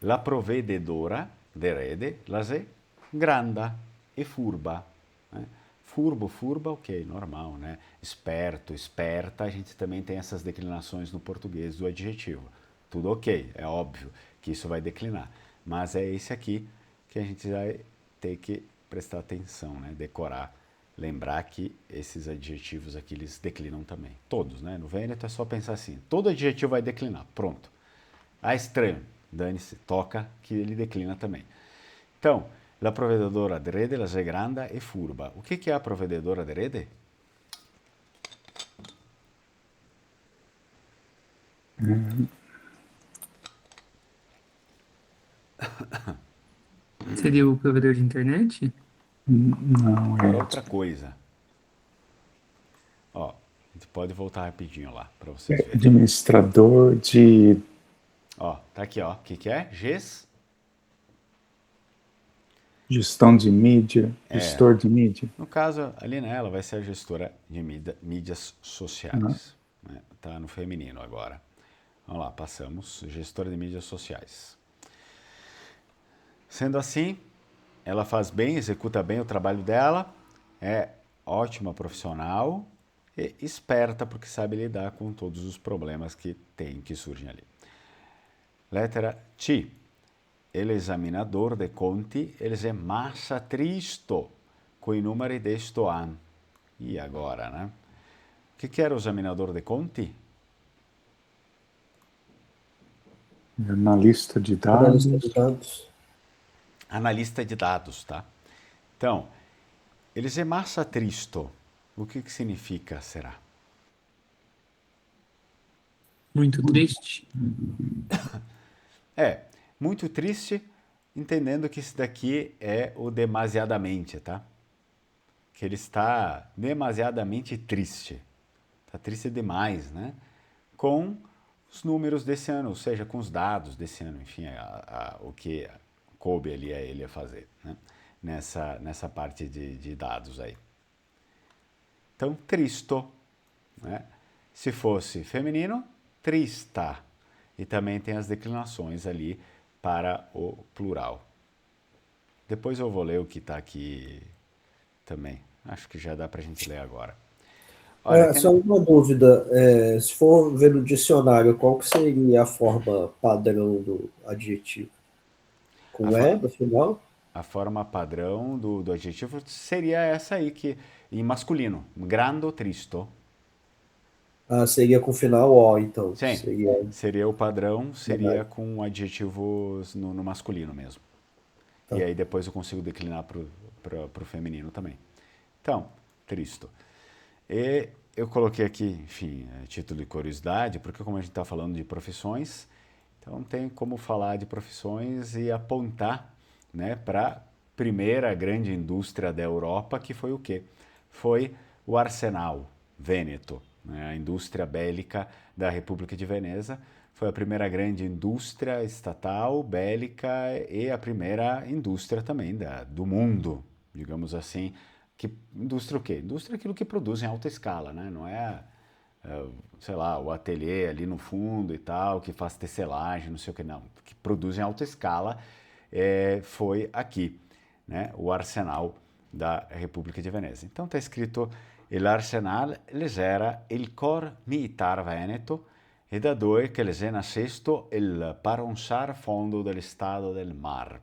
La provvededora de rede, la è granda e furba. Né? Furba, ok, normal, né? Esperto, esperta, a gente também tem essas declinações no português do adjetivo. Tudo ok, é óbvio que isso vai declinar. Mas é esse aqui que a gente vai ter que prestar atenção, né? Decorar, lembrar que esses adjetivos aqui eles declinam também. Todos, né? No Vêneto é só pensar assim, todo adjetivo vai declinar, pronto. Ah, estranho, dane-se, toca que ele declina também. Então, la provvededora de rede, la è grande e furba. O que é a provededora de rede? Seria o provedor de internet? Não, Era é outra coisa. Ó, a gente pode voltar rapidinho lá para vocês verem. administrador de... Ó, tá aqui, ó. O que é? Gestão de mídia, gestor de mídia. No caso, ali nela vai ser a gestora de mídias sociais. Né? Tá no feminino agora. Vamos lá, passamos. Gestora de mídias sociais. Sendo assim, ela faz bem, executa bem o trabalho dela, é ótima profissional e esperta porque sabe lidar com todos os problemas que surgem ali. Lettera C. El examinador de conti, eles é massa tristo com i numeri desto an. E agora, né? O que era o examinador de conti? Analista de Analista dados. de dados. Analista de dados, tá? Então, eles é massa tristo. O que significa, será? Muito triste. É, muito triste, entendendo que isso daqui é o demasiadamente, tá? Que ele está demasiadamente triste. Está triste demais, né? Com os números desse ano, ou seja, com os dados desse ano, enfim, o que coube ali a ele a fazer, né? Nessa parte de dados aí. Então, tristo, né? Se fosse feminino, trista. E também tem as declinações ali para o plural. Depois eu vou ler o que está aqui também. Acho que já dá para a gente ler agora. Olha, Só uma dúvida, se for ver no dicionário, qual que seria a forma padrão do adjetivo? Com no final? A forma padrão do adjetivo seria essa aí, que em masculino, grande tristo. Seria com final O, então. Sim, seria o padrão, seria com adjetivos no masculino mesmo. Tá. E aí depois eu consigo declinar para o feminino também. Então, tristo. E eu coloquei aqui, enfim, título de curiosidade, porque como a gente está falando de profissões, então tem como falar de profissões e apontar, né, para a primeira grande indústria da Europa, que foi o quê? Foi o arsenal Vêneto, né, a indústria bélica da República de Veneza. Foi a primeira grande indústria estatal bélica e a primeira indústria também do mundo, digamos assim. Indústria o quê? Indústria é aquilo que produz em alta escala, né? Não é, sei lá, o ateliê ali no fundo e tal, que faz tecelagem, não sei o que, não. Que produz em alta escala foi aqui, né? O arsenal da República de Veneza. Então está escrito, il arsenal eles era il cor militar veneto e da dove che les è nascesto il paronsar fondo del estado del mar.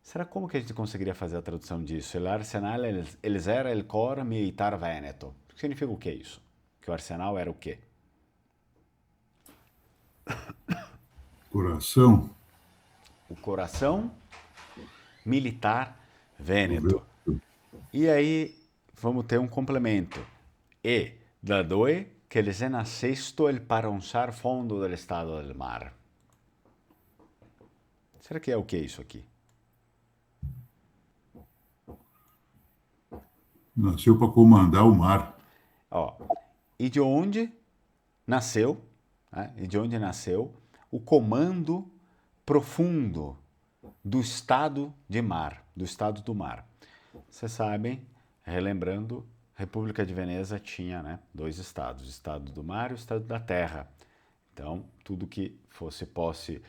Será como que a gente conseguiria fazer a tradução disso? El arsenal eles era il cor militar veneto. O que significa o que isso? Que o arsenal era o quê? Coração. O coração militar vêneto. E aí vamos ter um complemento. E da dove che les è nascesto il paronsar fondo del estado del mar. Será que é o que isso aqui? Nasceu para comandar o mar. Ó, e de onde nasceu, né? E de onde nasceu o comando profundo do estado de mar, do estado do mar. Vocês sabem, relembrando, a República de Veneza tinha, né, dois estados, o estado do mar e o estado da terra. Então, tudo que fosse posse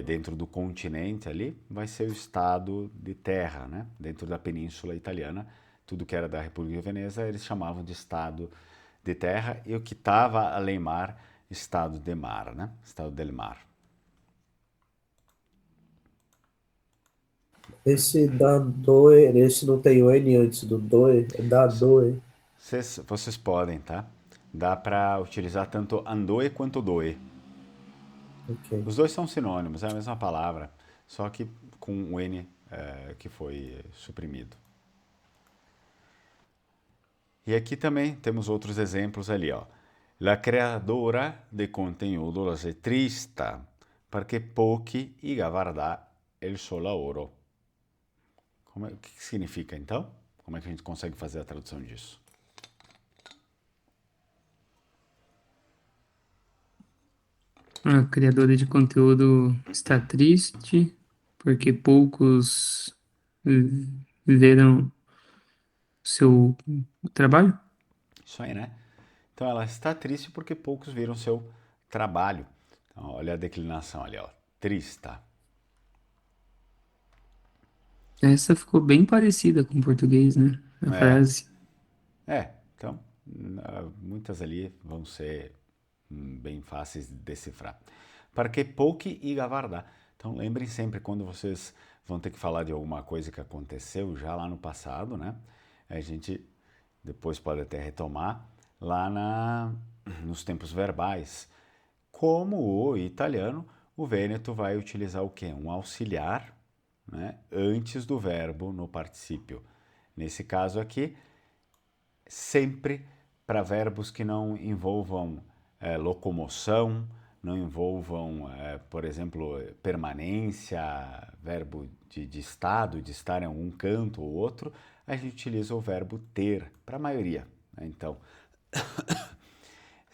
dentro do continente ali, vai ser o estado de terra, né? Dentro da península italiana, tudo que era da República de Veneza, eles chamavam de estado de terra, e o que estava além mar, estado de mar, né? Estado del mar. Esse da doe, esse não tem o N antes do doe, é da doe. Vocês podem, tá? Dá para utilizar tanto andoe quanto doe. Ok. Os dois são sinônimos, é a mesma palavra, só que com o N que foi suprimido. E aqui também temos outros exemplos ali, ó. La creadora de contenuto la è trista perché pochi iga guardar il suo lavoro. O que significa então? Como é que a gente consegue fazer a tradução disso? A criadora de conteúdo está triste porque poucos viram seu trabalho? Isso aí, né? Então ela está triste porque poucos viram seu trabalho. Então, olha a declinação ali, ó. Trista. Essa ficou bem parecida com o português, né? A É, frase. então, muitas ali vão ser bem fáceis de decifrar. Perché pochi iga guardar. Então lembrem sempre quando vocês vão ter que falar de alguma coisa que aconteceu já lá no passado, né? A gente depois pode até retomar lá nos tempos verbais. Como o italiano, o Vêneto vai utilizar o quê? Um auxiliar, né, antes do verbo no particípio. Nesse caso aqui, sempre para verbos que não envolvam locomoção, não envolvam, por exemplo, permanência, verbo de estado, de estar em um canto ou outro, a gente utiliza o verbo ter para a maioria, né? Então,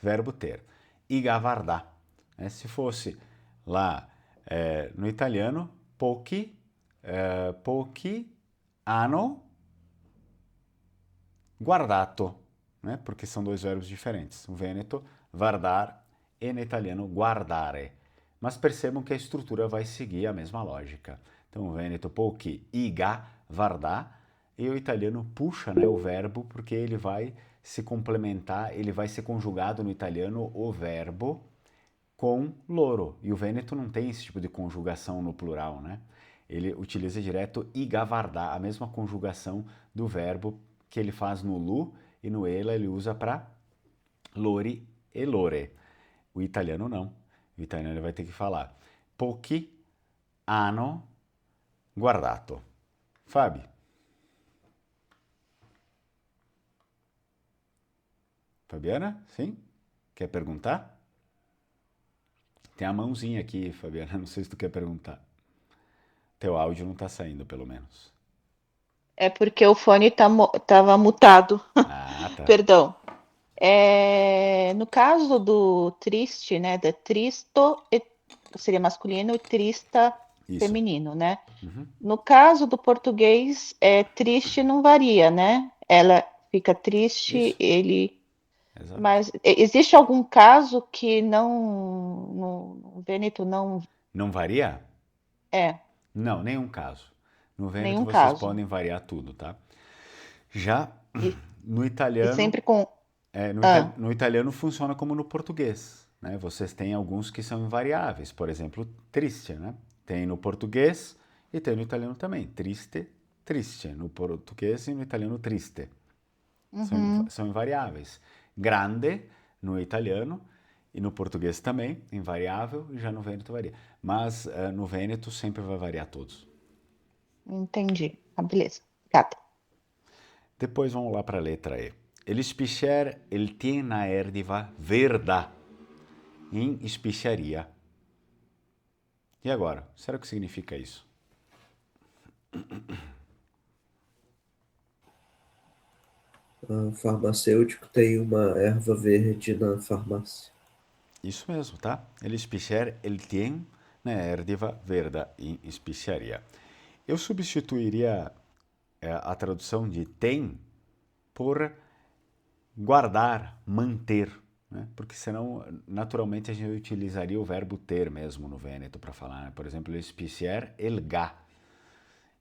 verbo ter. Igavardar. Né? Se fosse lá no italiano, pochi hanno guardato, né? Porque são dois verbos diferentes. No Vêneto, guardar, e no italiano, guardare. Mas percebam que a estrutura vai seguir a mesma lógica. Então, o Vêneto, pochi, iga, guardar, e o italiano puxa, né, o verbo porque ele vai se complementar, ele vai ser conjugado no italiano o verbo com loro. E o Vêneto não tem esse tipo de conjugação no plural, né? Ele utiliza direto igavardar, a mesma conjugação do verbo que ele faz no lu e no ela ele usa para lori e lore. O italiano não. O italiano ele vai ter que falar pochi hanno guardato. Fabi. Fabiana, sim? Quer perguntar? Tem a mãozinha aqui, Fabiana, não sei se tu quer perguntar. Teu áudio não tá saindo, pelo menos. É porque o fone tava mutado. Ah, tá. Perdão. No caso do triste, né? Da tristo seria masculino e trista Isso. feminino, né? No caso do português, triste não varia, né? Ela fica triste, Isso. ele. Exato. Mas existe algum caso que no Vêneto não Não varia? é Não, nenhum caso. No Vêneto nenhum vocês caso. podem variar tudo, tá? Já E, no e italiano, sempre com. no italiano funciona como no português, né? Vocês têm alguns que são invariáveis, por exemplo, triste, né? Tem no português e tem no italiano também. Triste, triste. No português e no italiano triste. São invariáveis. Grande no italiano e no português também, invariável, e já no Vêneto varia. Mas no Vêneto sempre vai variar todos. Entendi. Ah, beleza. Obrigada. Depois vamos lá para a letra E. El spiccier el tien na erdiva verda em especiaria. E agora? Será que significa isso? Farmacêutico tem uma erva verde na farmácia. Isso mesmo, tá? El spiccier el tien na erdiva verda em especiaria. Eu substituiria a tradução de tem por guardar, manter, né? Porque senão, naturalmente, a gente utilizaria o verbo ter mesmo no Vêneto para falar, né? Por exemplo, el spicier, el ga.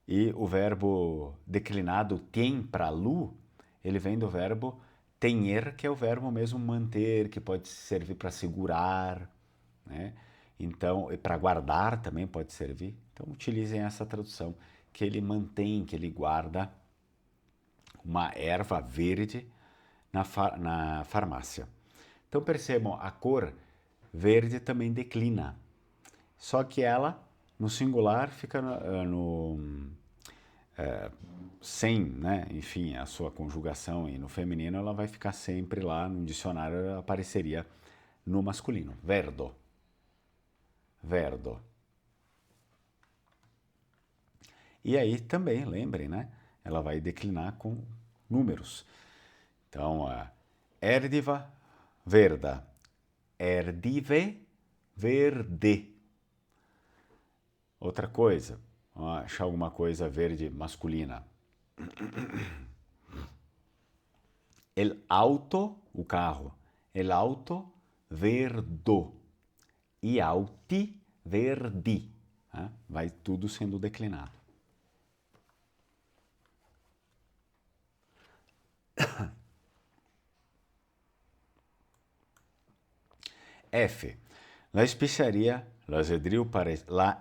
E o verbo declinado tem para lu, ele vem do verbo tenher, que é o verbo mesmo manter, que pode servir para segurar, né? Então, para guardar também pode servir. Então, utilizem essa tradução. que ele mantém, que ele guarda uma erva verde na farmácia. Então percebam, a cor verde também declina, só que ela, no singular, fica sem, né, enfim, a sua conjugação, e no feminino ela vai ficar sempre lá, no dicionário ela apareceria no masculino, verdo. Verdo. E aí também, lembrem, né? Ela vai declinar com números. Então, erdiva, verda. Erdive, verde. Outra coisa, vamos achar alguma coisa verde masculina. El auto, o carro. El auto, verdo. E auti, verdi. Vai tudo sendo declinado. F. La especiaria, la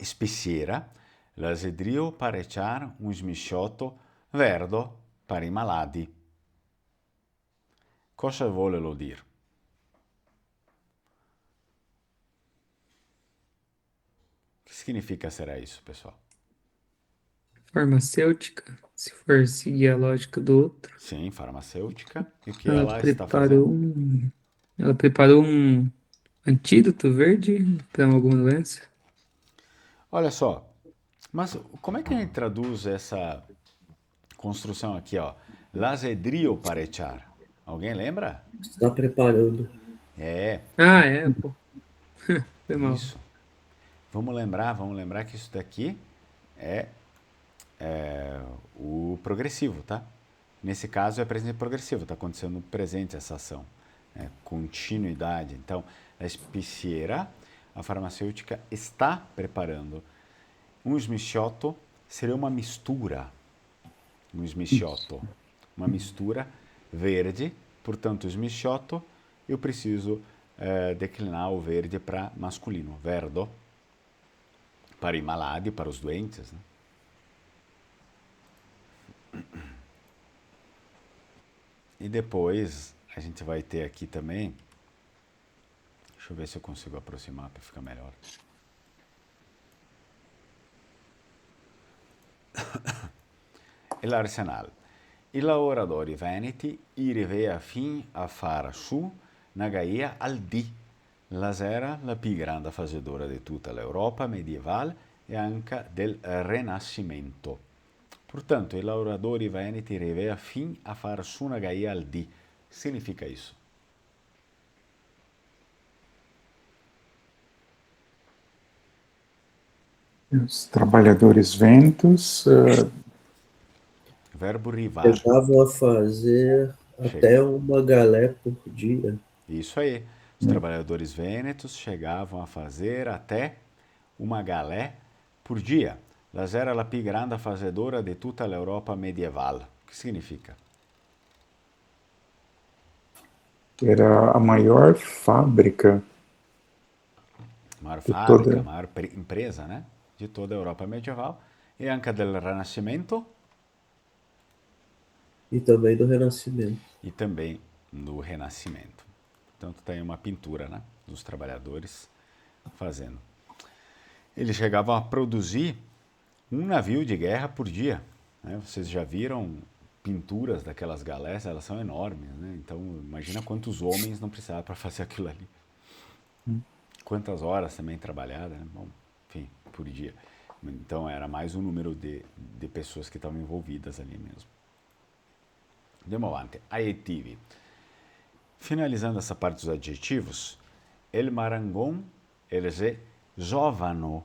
speciera, la sedrio para echar un smisciotto verdo para i malati. Cosa vuole lo dire? O que significa será isso, pessoal? Farmacêutica, se for seguir a lógica do outro. Sim, farmacêutica. E o que Ela ela está fazendo? ela preparou um antídoto verde para alguma doença. Olha só, mas como é que a gente traduz essa construção aqui, ó? Lasedrio para echar. Alguém lembra? Está preparando. Ah, é, pô. Foi mal. Isso. Vamos lembrar que isso daqui é o progressivo, tá? Nesse caso é presente progressivo, está acontecendo no presente essa ação. Continuidade. Então, a especiera, a farmacêutica está preparando um smisciotto, seria uma mistura. Um smisciotto. Uma mistura verde, portanto, smisciotto, eu preciso declinar o verde para masculino, verdo, para i maladi, para os doentes, né? E depois a gente vai ter aqui também, deixa eu ver se eu consigo aproximar para ficar melhor. L'arsenal. I lavoratori veneti arrivano fin a far su na gaia al dì. La era la più grande fazedora di tutta l'Europa medievale e anche del Renascimento. Portanto, i lavoratori veneti arrivano fin a far su na gaia al dì. Significa isso? Os trabalhadores ventos Verbo rivar. Chegavam a fazer até uma galé por dia. Isso aí. Os trabalhadores vênetos chegavam a fazer até uma galé por dia. La era la più grande fazedora de tutta l'Europa medieval. O que significa? era a maior fábrica Maior de fábrica, toda. maior empresa, né? De toda a Europa medieval. E anche del Renascimento. E também do Renascimento. E também no Renascimento. Então tá aí uma pintura, né? Dos trabalhadores fazendo. Eles chegavam a produzir um navio de guerra por dia, né? Vocês já viram pinturas daquelas galés, elas são enormes, né? Então imagina quantos homens não precisavam para fazer aquilo ali. Quantas horas também trabalhadas, né? Bom, enfim, por dia. Então era mais um número de pessoas que estavam envolvidas ali mesmo. Andiamo avanti. Adjetivi. Finalizando essa parte dos adjetivos, el marangon, eles é giovano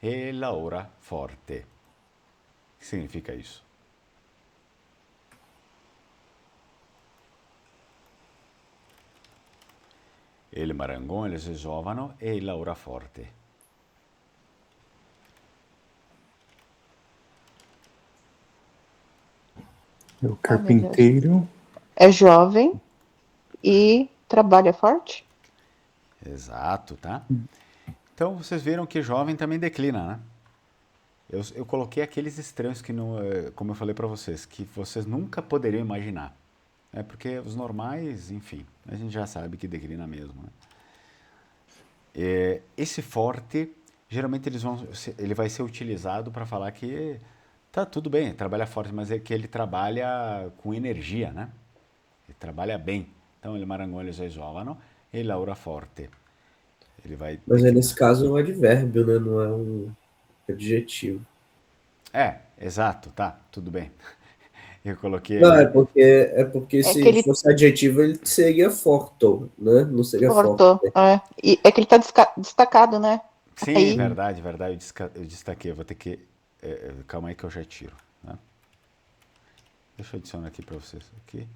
e lavora forte. O que significa isso? El marangon, eles é giovano e lavora forte. O carpinteiro É jovem e trabalha forte? Exato, tá? Então vocês viram que jovem também declina, né? Eu coloquei aqueles estranhos que, não, como eu falei para vocês, que vocês nunca poderiam imaginar. Porque os normais, enfim, a gente já sabe que declina mesmo. Né? Esse forte, geralmente ele vai ser utilizado para falar que tá tudo bem, trabalha forte, mas é que ele trabalha com energia, né? Ele trabalha bem. Então, ele marangolho é giovane e lavora forte. Ele vai Mas aí, declinar. nesse caso, é um advérbio, né? Não é um adjetivo. Exato, tá, tudo bem. Eu coloquei Não, ali. é porque É que se ele fosse adjetivo, ele seria forto, né? Não seria forte. cortou. E é que ele tá destacado, né? Sim, Aí, verdade, verdade, eu destaquei. Eu vou ter que. Calma aí que eu já tiro. Né? Deixa eu adicionar aqui para vocês. Aqui.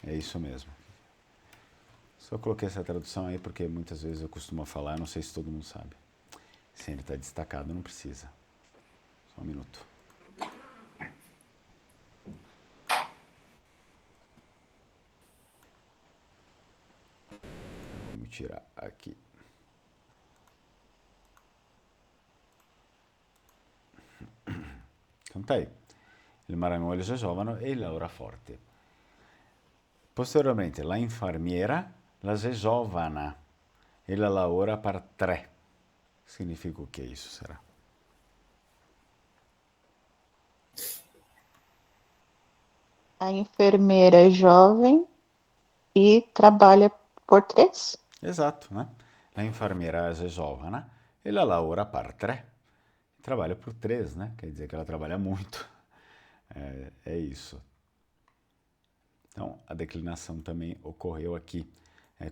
É isso mesmo. Só coloquei essa tradução aí porque muitas vezes eu costumo falar, não sei se todo mundo sabe. Se ele está destacado, não precisa. Só um minuto. Vamos tirar aqui. Então tá aí. Il marangolio è giovane e lavora forte. Posteriormente, la infermiera, la è giovana. Ela lavora per 3. Significa o que isso, será? a enfermeira é jovem e trabalha por 3? Exato, né? La infermiera è giovane e lavora per 3. Trabalha por 3, né? Quer dizer que ela trabalha muito. É isso. Então, a declinação também ocorreu aqui.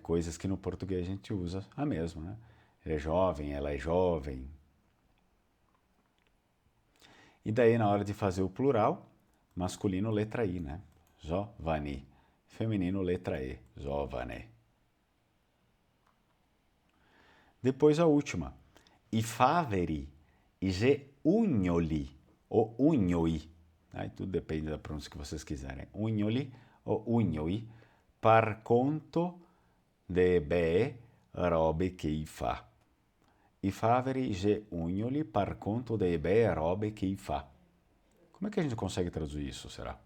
Coisas que no português a gente usa a mesma, né? Ele é jovem, ela é jovem. E daí, na hora de fazer o plural, masculino, letra I, né? Giovani. Feminino, letra E. Giovane. Depois a última. I faveri, i ugnoli, ou ugnoi. Aí tudo depende da pronúncia que vocês quiserem. Ugnoli ou ugnoi, par conto de be robe che i fa. I faveri, i ugnoli, par conto de be robe che i fa. Como é que a gente consegue traduzir isso, será?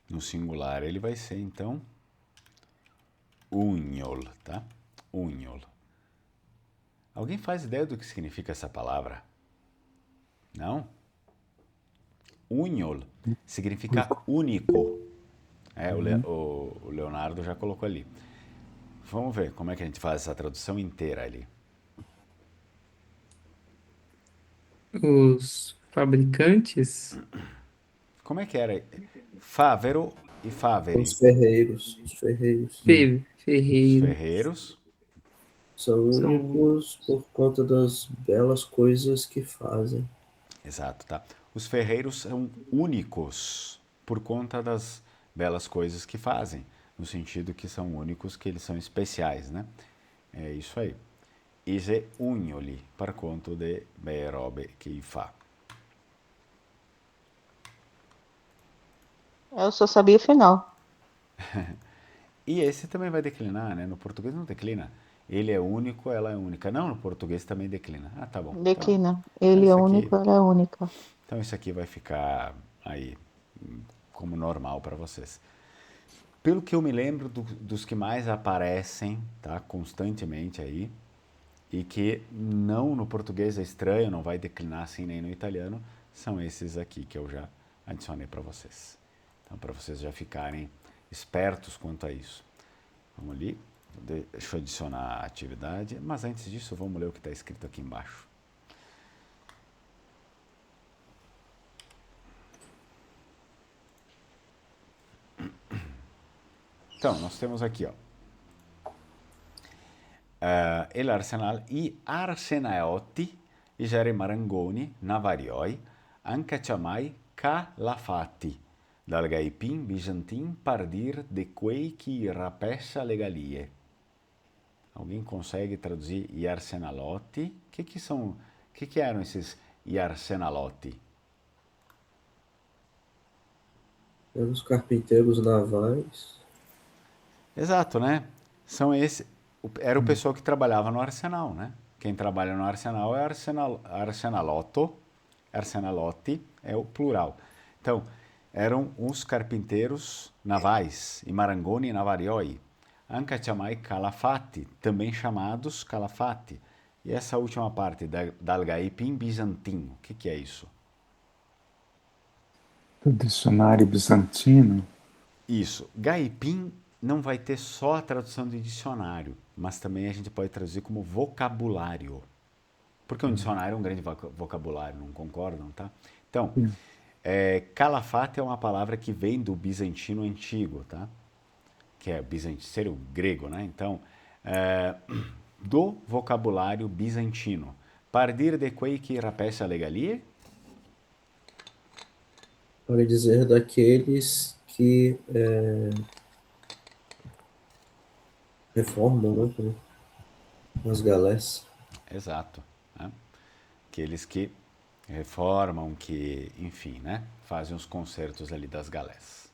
No singular ele vai ser, então, ugnol, tá? Ugnol. Alguém faz ideia do que significa essa palavra? Não? Ugnol significa único. O Leonardo já colocou ali. Vamos ver como é que a gente faz essa tradução inteira ali. Os fabricantes, Como é que era? Favero e faveri. Os ferreiros. Os ferreiros Os ferreiro, ferreiros. são são únicos por conta das belas coisas que fazem. Exato, tá? Os ferreiros são únicos por conta das belas coisas que fazem, no sentido que são únicos, que eles são especiais, né? É isso aí. Ise ugnoli, par conto de be robe che fa. Eu só sabia o final. E esse também vai declinar, né? No português não declina. Ele é único, ela é única. Não, no português também declina. Ah, tá bom. Declina. Então Ele é isso aqui, único, ela é única. então isso aqui vai ficar aí como normal para vocês. Pelo que eu me lembro dos que mais aparecem, tá, constantemente aí, e que não no português é estranho, não vai declinar assim nem no italiano, são esses aqui que eu já adicionei para vocês. Então, para vocês já ficarem espertos quanto a isso. Vamos ali, deixa eu adicionar a atividade, mas antes disso vamos ler o que está escrito aqui embaixo. Então, nós temos aqui, ó, el arsenal i arsenaiotti, i geri marangoni, navarioi, anche chamai calafati, dal gaipin bizantin pardir de quei que rapessa legalie. Alguém consegue traduzir i arsenalotti? O que eram esses e arsenalotti? Eram os carpinteiros navais. Exato, né? São era o pessoal que trabalhava no arsenal, né? Quem trabalha no arsenal é arsenalotto, arsenalotti é o plural. Então, eram os carpinteiros navais, i marangoni navarioi. Anche chamai calafati, também chamados calafati. E essa última parte, dal gaipim bizantino, o que é isso? Do dicionário bizantino. Isso. Gaipim não vai ter só a tradução de dicionário, mas também a gente pode traduzir como vocabulário. Porque um dicionário é um grande vocabulário, não concordam, tá? Então, calafate é uma palavra que vem do bizantino antigo, tá? Que é seria o grego, né? Então, do vocabulário bizantino. Partir de quei que rapessa legalie? Para dizer daqueles que reformam, né? As galés. Exato. Né? Aqueles que reformam, que, enfim, né? Fazem os concertos ali das galés.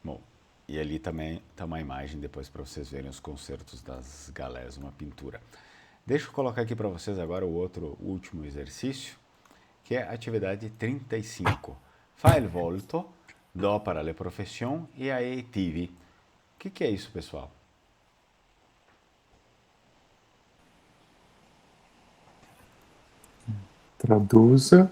Bom, e ali também está uma imagem depois para vocês verem os concertos das galés, uma pintura. Deixa eu colocar aqui para vocês agora o outro último exercício, que é a atividade 35. Fa il volto, do para le profession e aetivi. O que é isso, pessoal? Traduza,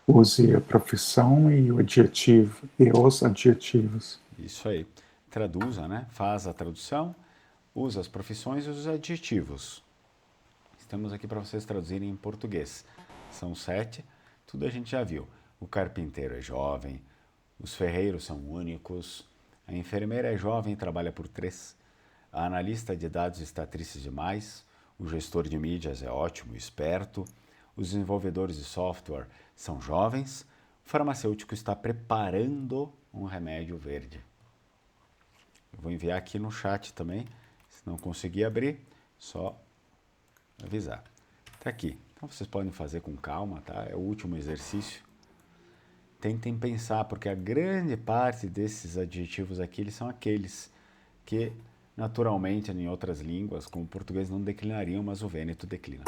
use a profissão e o adjetivo, e os adjetivos. Isso aí. Traduza, né? Faz a tradução, usa as profissões e os adjetivos. Estamos aqui para vocês traduzirem em português. São 7, tudo a gente já viu. O carpinteiro é jovem, os ferreiros são únicos, a enfermeira é jovem e trabalha por 3, a analista de dados está triste demais, o gestor de mídias é ótimo e esperto, os desenvolvedores de software são jovens, o farmacêutico está preparando um remédio verde. Eu vou enviar aqui no chat também, se não conseguir abrir, só avisar. Tá aqui. Então vocês podem fazer com calma, tá? É o último exercício. Tentem pensar, porque a grande parte desses adjetivos aqui, eles são aqueles que naturalmente em outras línguas, como o português, não declinariam, mas o Vêneto declina.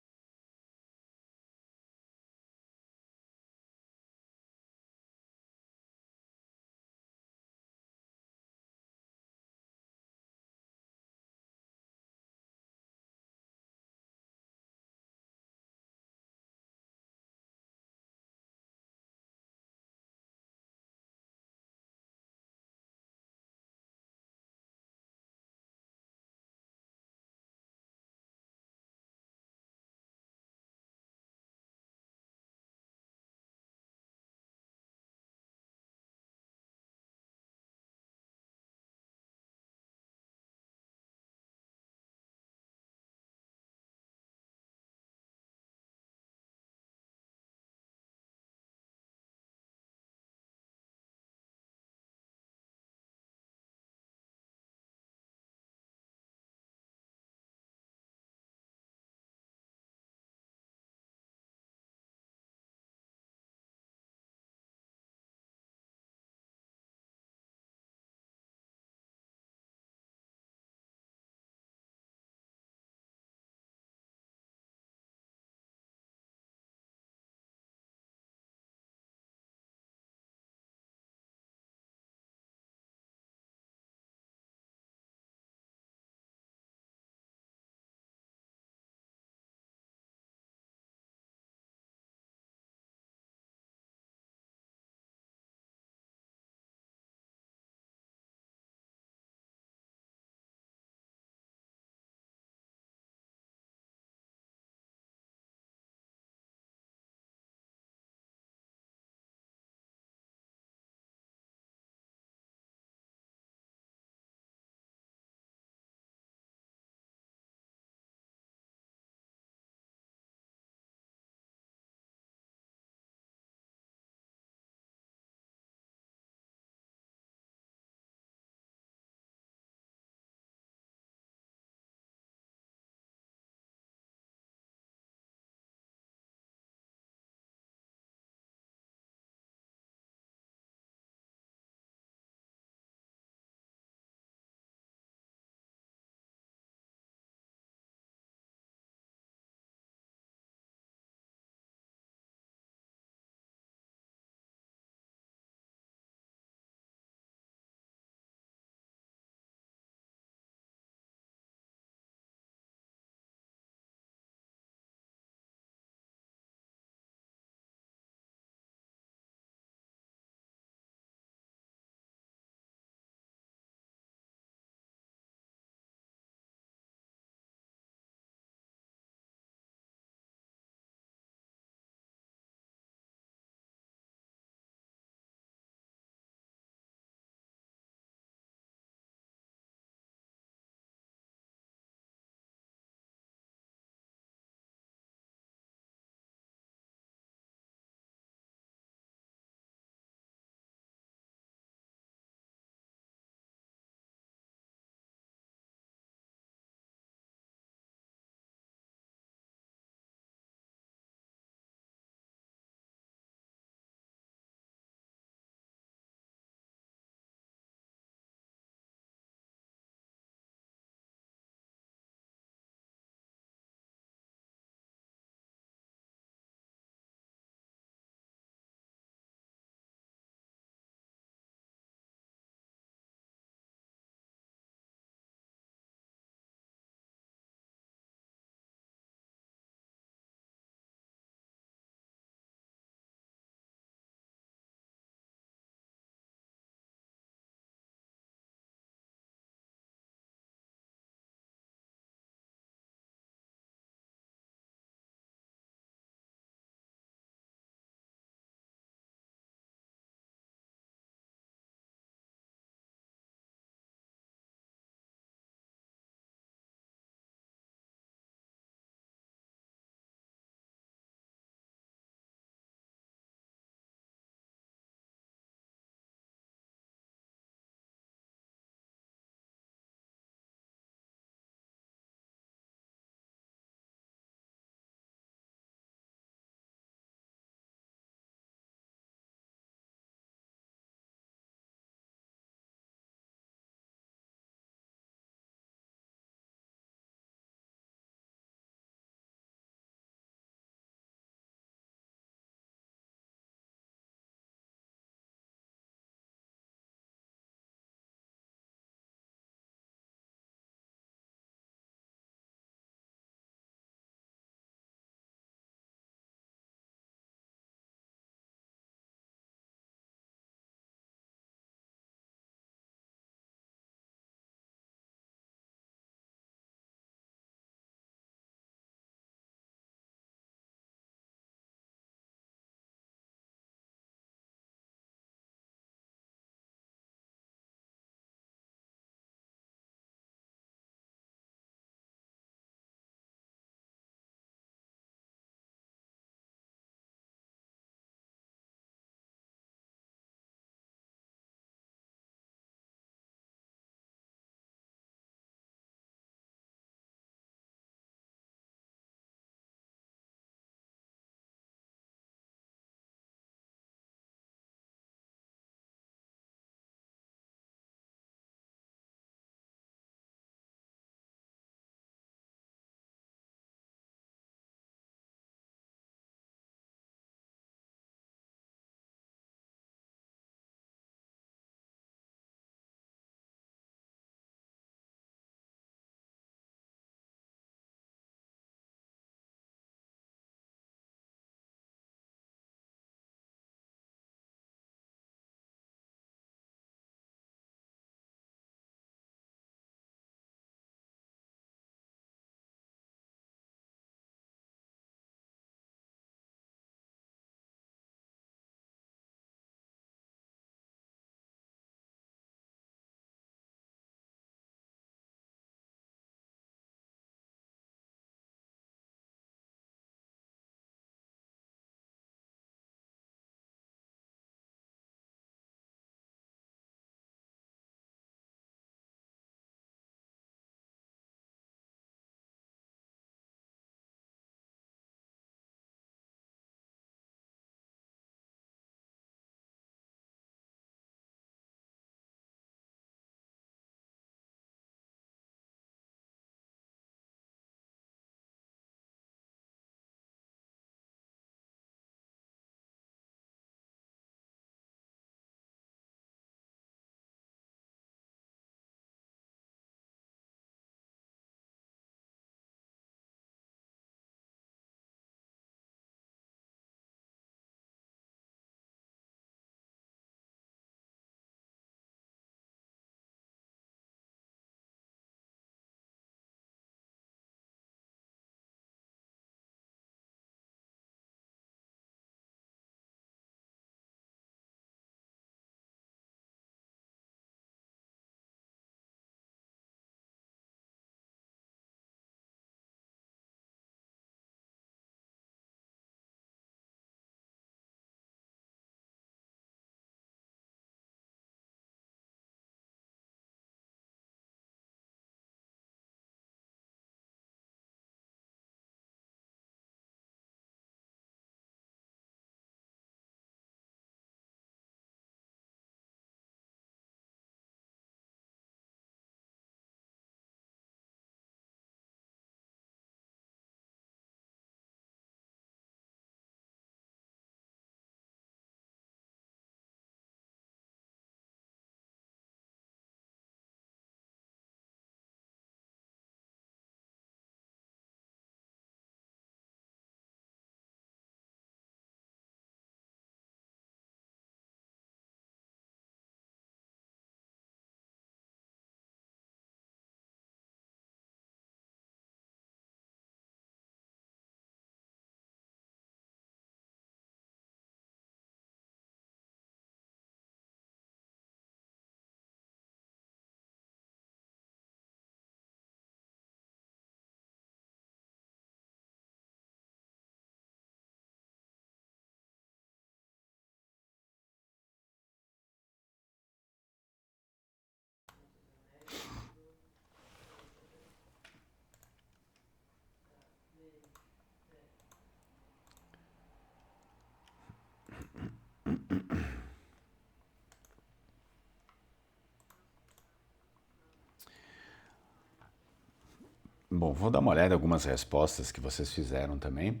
Bom, vou dar uma olhada em algumas respostas que vocês fizeram também.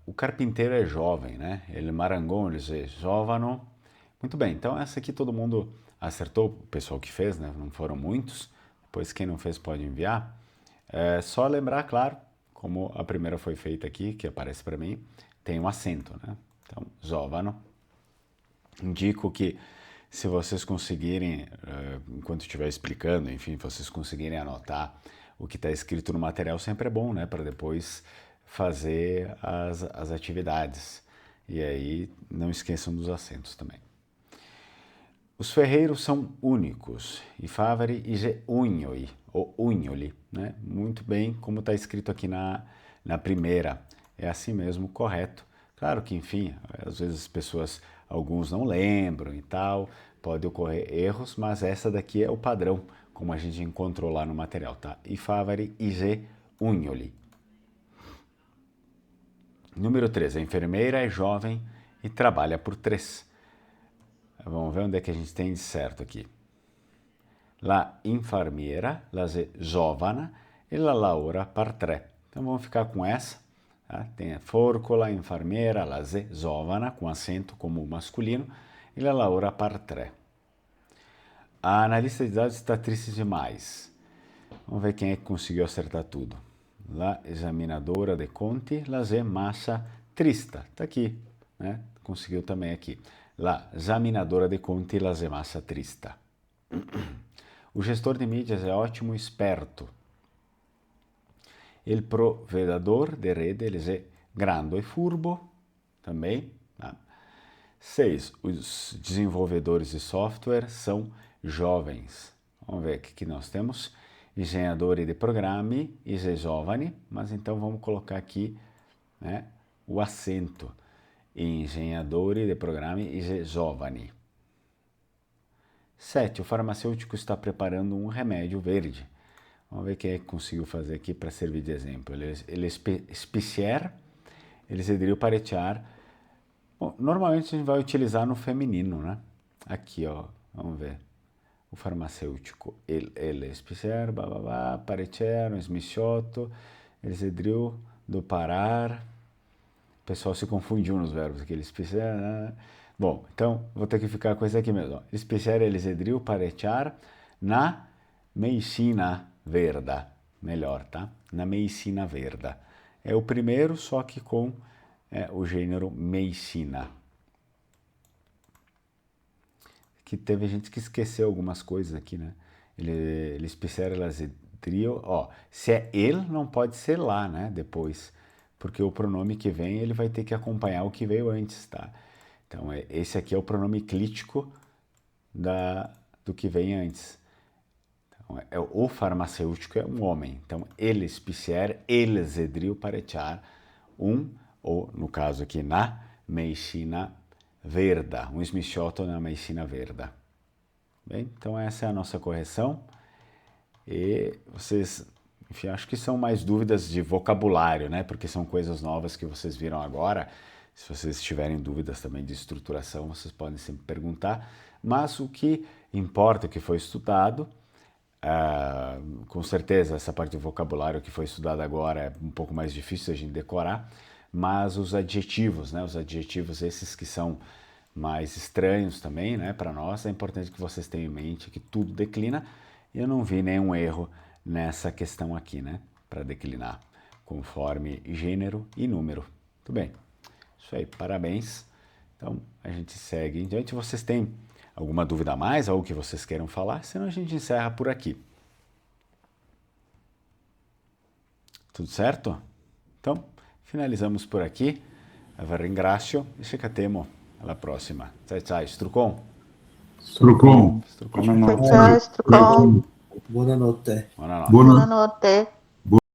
O carpinteiro é jovem, né? Ele marangón, ele é giovano. Muito bem, então essa aqui todo mundo acertou, o pessoal que fez, né? Não foram muitos. Depois quem não fez pode enviar. Só lembrar, claro, como a primeira foi feita aqui, que aparece para mim, tem um acento, né? Então, giovano. Indico que se vocês conseguirem, enquanto estiver explicando, enfim, vocês conseguirem anotar o que está escrito no material, sempre é bom, né? Para depois fazer as atividades. E aí, não esqueçam dos acentos também. Os ferreiros são únicos. I faveri ise ugnoli, ou ugnoli, né? Muito bem, como está escrito aqui na primeira. É assim mesmo, correto. Claro que, enfim, às vezes as pessoas, alguns não lembram e tal, pode ocorrer erros, mas essa daqui é o padrão, como a gente encontrou lá no material, tá? I faveri ise ugnoli. Número 3, a enfermeira é jovem e trabalha por 3. Vamos ver onde é que a gente tem de certo aqui. La infermiera, la è giovane e la lavora per 3. Então vamos ficar com essa. Tá? Tem a forcola, infermiera, la è giovane, com acento como masculino, e la lavora per 3. A analista de dados está triste demais. Vamos ver quem é que conseguiu acertar tudo. La examinadora de conti, la è massa trista. Está aqui, né? Conseguiu também aqui. La examinadora de conti, la è massa trista. O gestor de mídias é ótimo e esperto. Il provedor de rede, ele é grande e furbo, também. Tá? 6. Os desenvolvedores de software são jovens. Vamos ver o que nós temos. Engenhadori de programmi, ise giovani, mas então vamos colocar aqui, né, o acento. Engenhadori de programmi, ise giovani. 7. O farmacêutico está preparando um remédio verde. Vamos ver quem é que conseguiu fazer aqui para servir de exemplo. Ele é spicier, ele cedriu paretear. Bom, normalmente a gente vai utilizar no feminino, né? Aqui, ó, vamos ver. O farmacêutico, ele é spicier, paretear, um smisciotto, ele cedriu do parar. O pessoal se confundiu nos verbos aqui, ele spicier, né? Bom, então vou ter que ficar com esse aqui mesmo. Spicier, ele cedriu paretear na medicina verda. Melhor, tá? Na medicina verda. É o primeiro, só que com o gênero medicina. Que teve gente que esqueceu algumas coisas aqui, né? Ele spicier, ela cedriu. Ó, se é ele, não pode ser lá, né? Depois. Porque o pronome que vem, ele vai ter que acompanhar o que veio antes, tá? Então, esse aqui é o pronome clítico do que vem antes. Então, o farmacêutico é um homem. Então, ele spicier, ele cedriu paretear ou no caso aqui, na medicina verda. Um smisciotto na medicina verda. Bem, então essa é a nossa correção. E vocês, enfim, acho que são mais dúvidas de vocabulário, né? Porque são coisas novas que vocês viram agora. Se vocês tiverem dúvidas também de estruturação, vocês podem sempre perguntar. Mas o que importa, o que foi estudado, com certeza essa parte do vocabulário que foi estudado agora é um pouco mais difícil a gente decorar, mas os adjetivos, né? Os adjetivos esses que são mais estranhos também, né? Para nós, é importante que vocês tenham em mente que tudo declina. E eu não vi nenhum erro nessa questão aqui, né? Para declinar conforme gênero e número. Muito bem. Isso aí, parabéns. Então, a gente segue em diante. Vocês têm alguma dúvida a mais, algo que vocês queiram falar? Senão a gente encerra por aqui. Tudo certo? Então, finalizamos por aqui. Vi ringrazio e ci catemo alla prossima. Ciao, ciao, Strucon. Strucon. Buonanotte. Tchau, Strucon. Buonanotte. Buonanotte. Buonanotte. Buonanotte.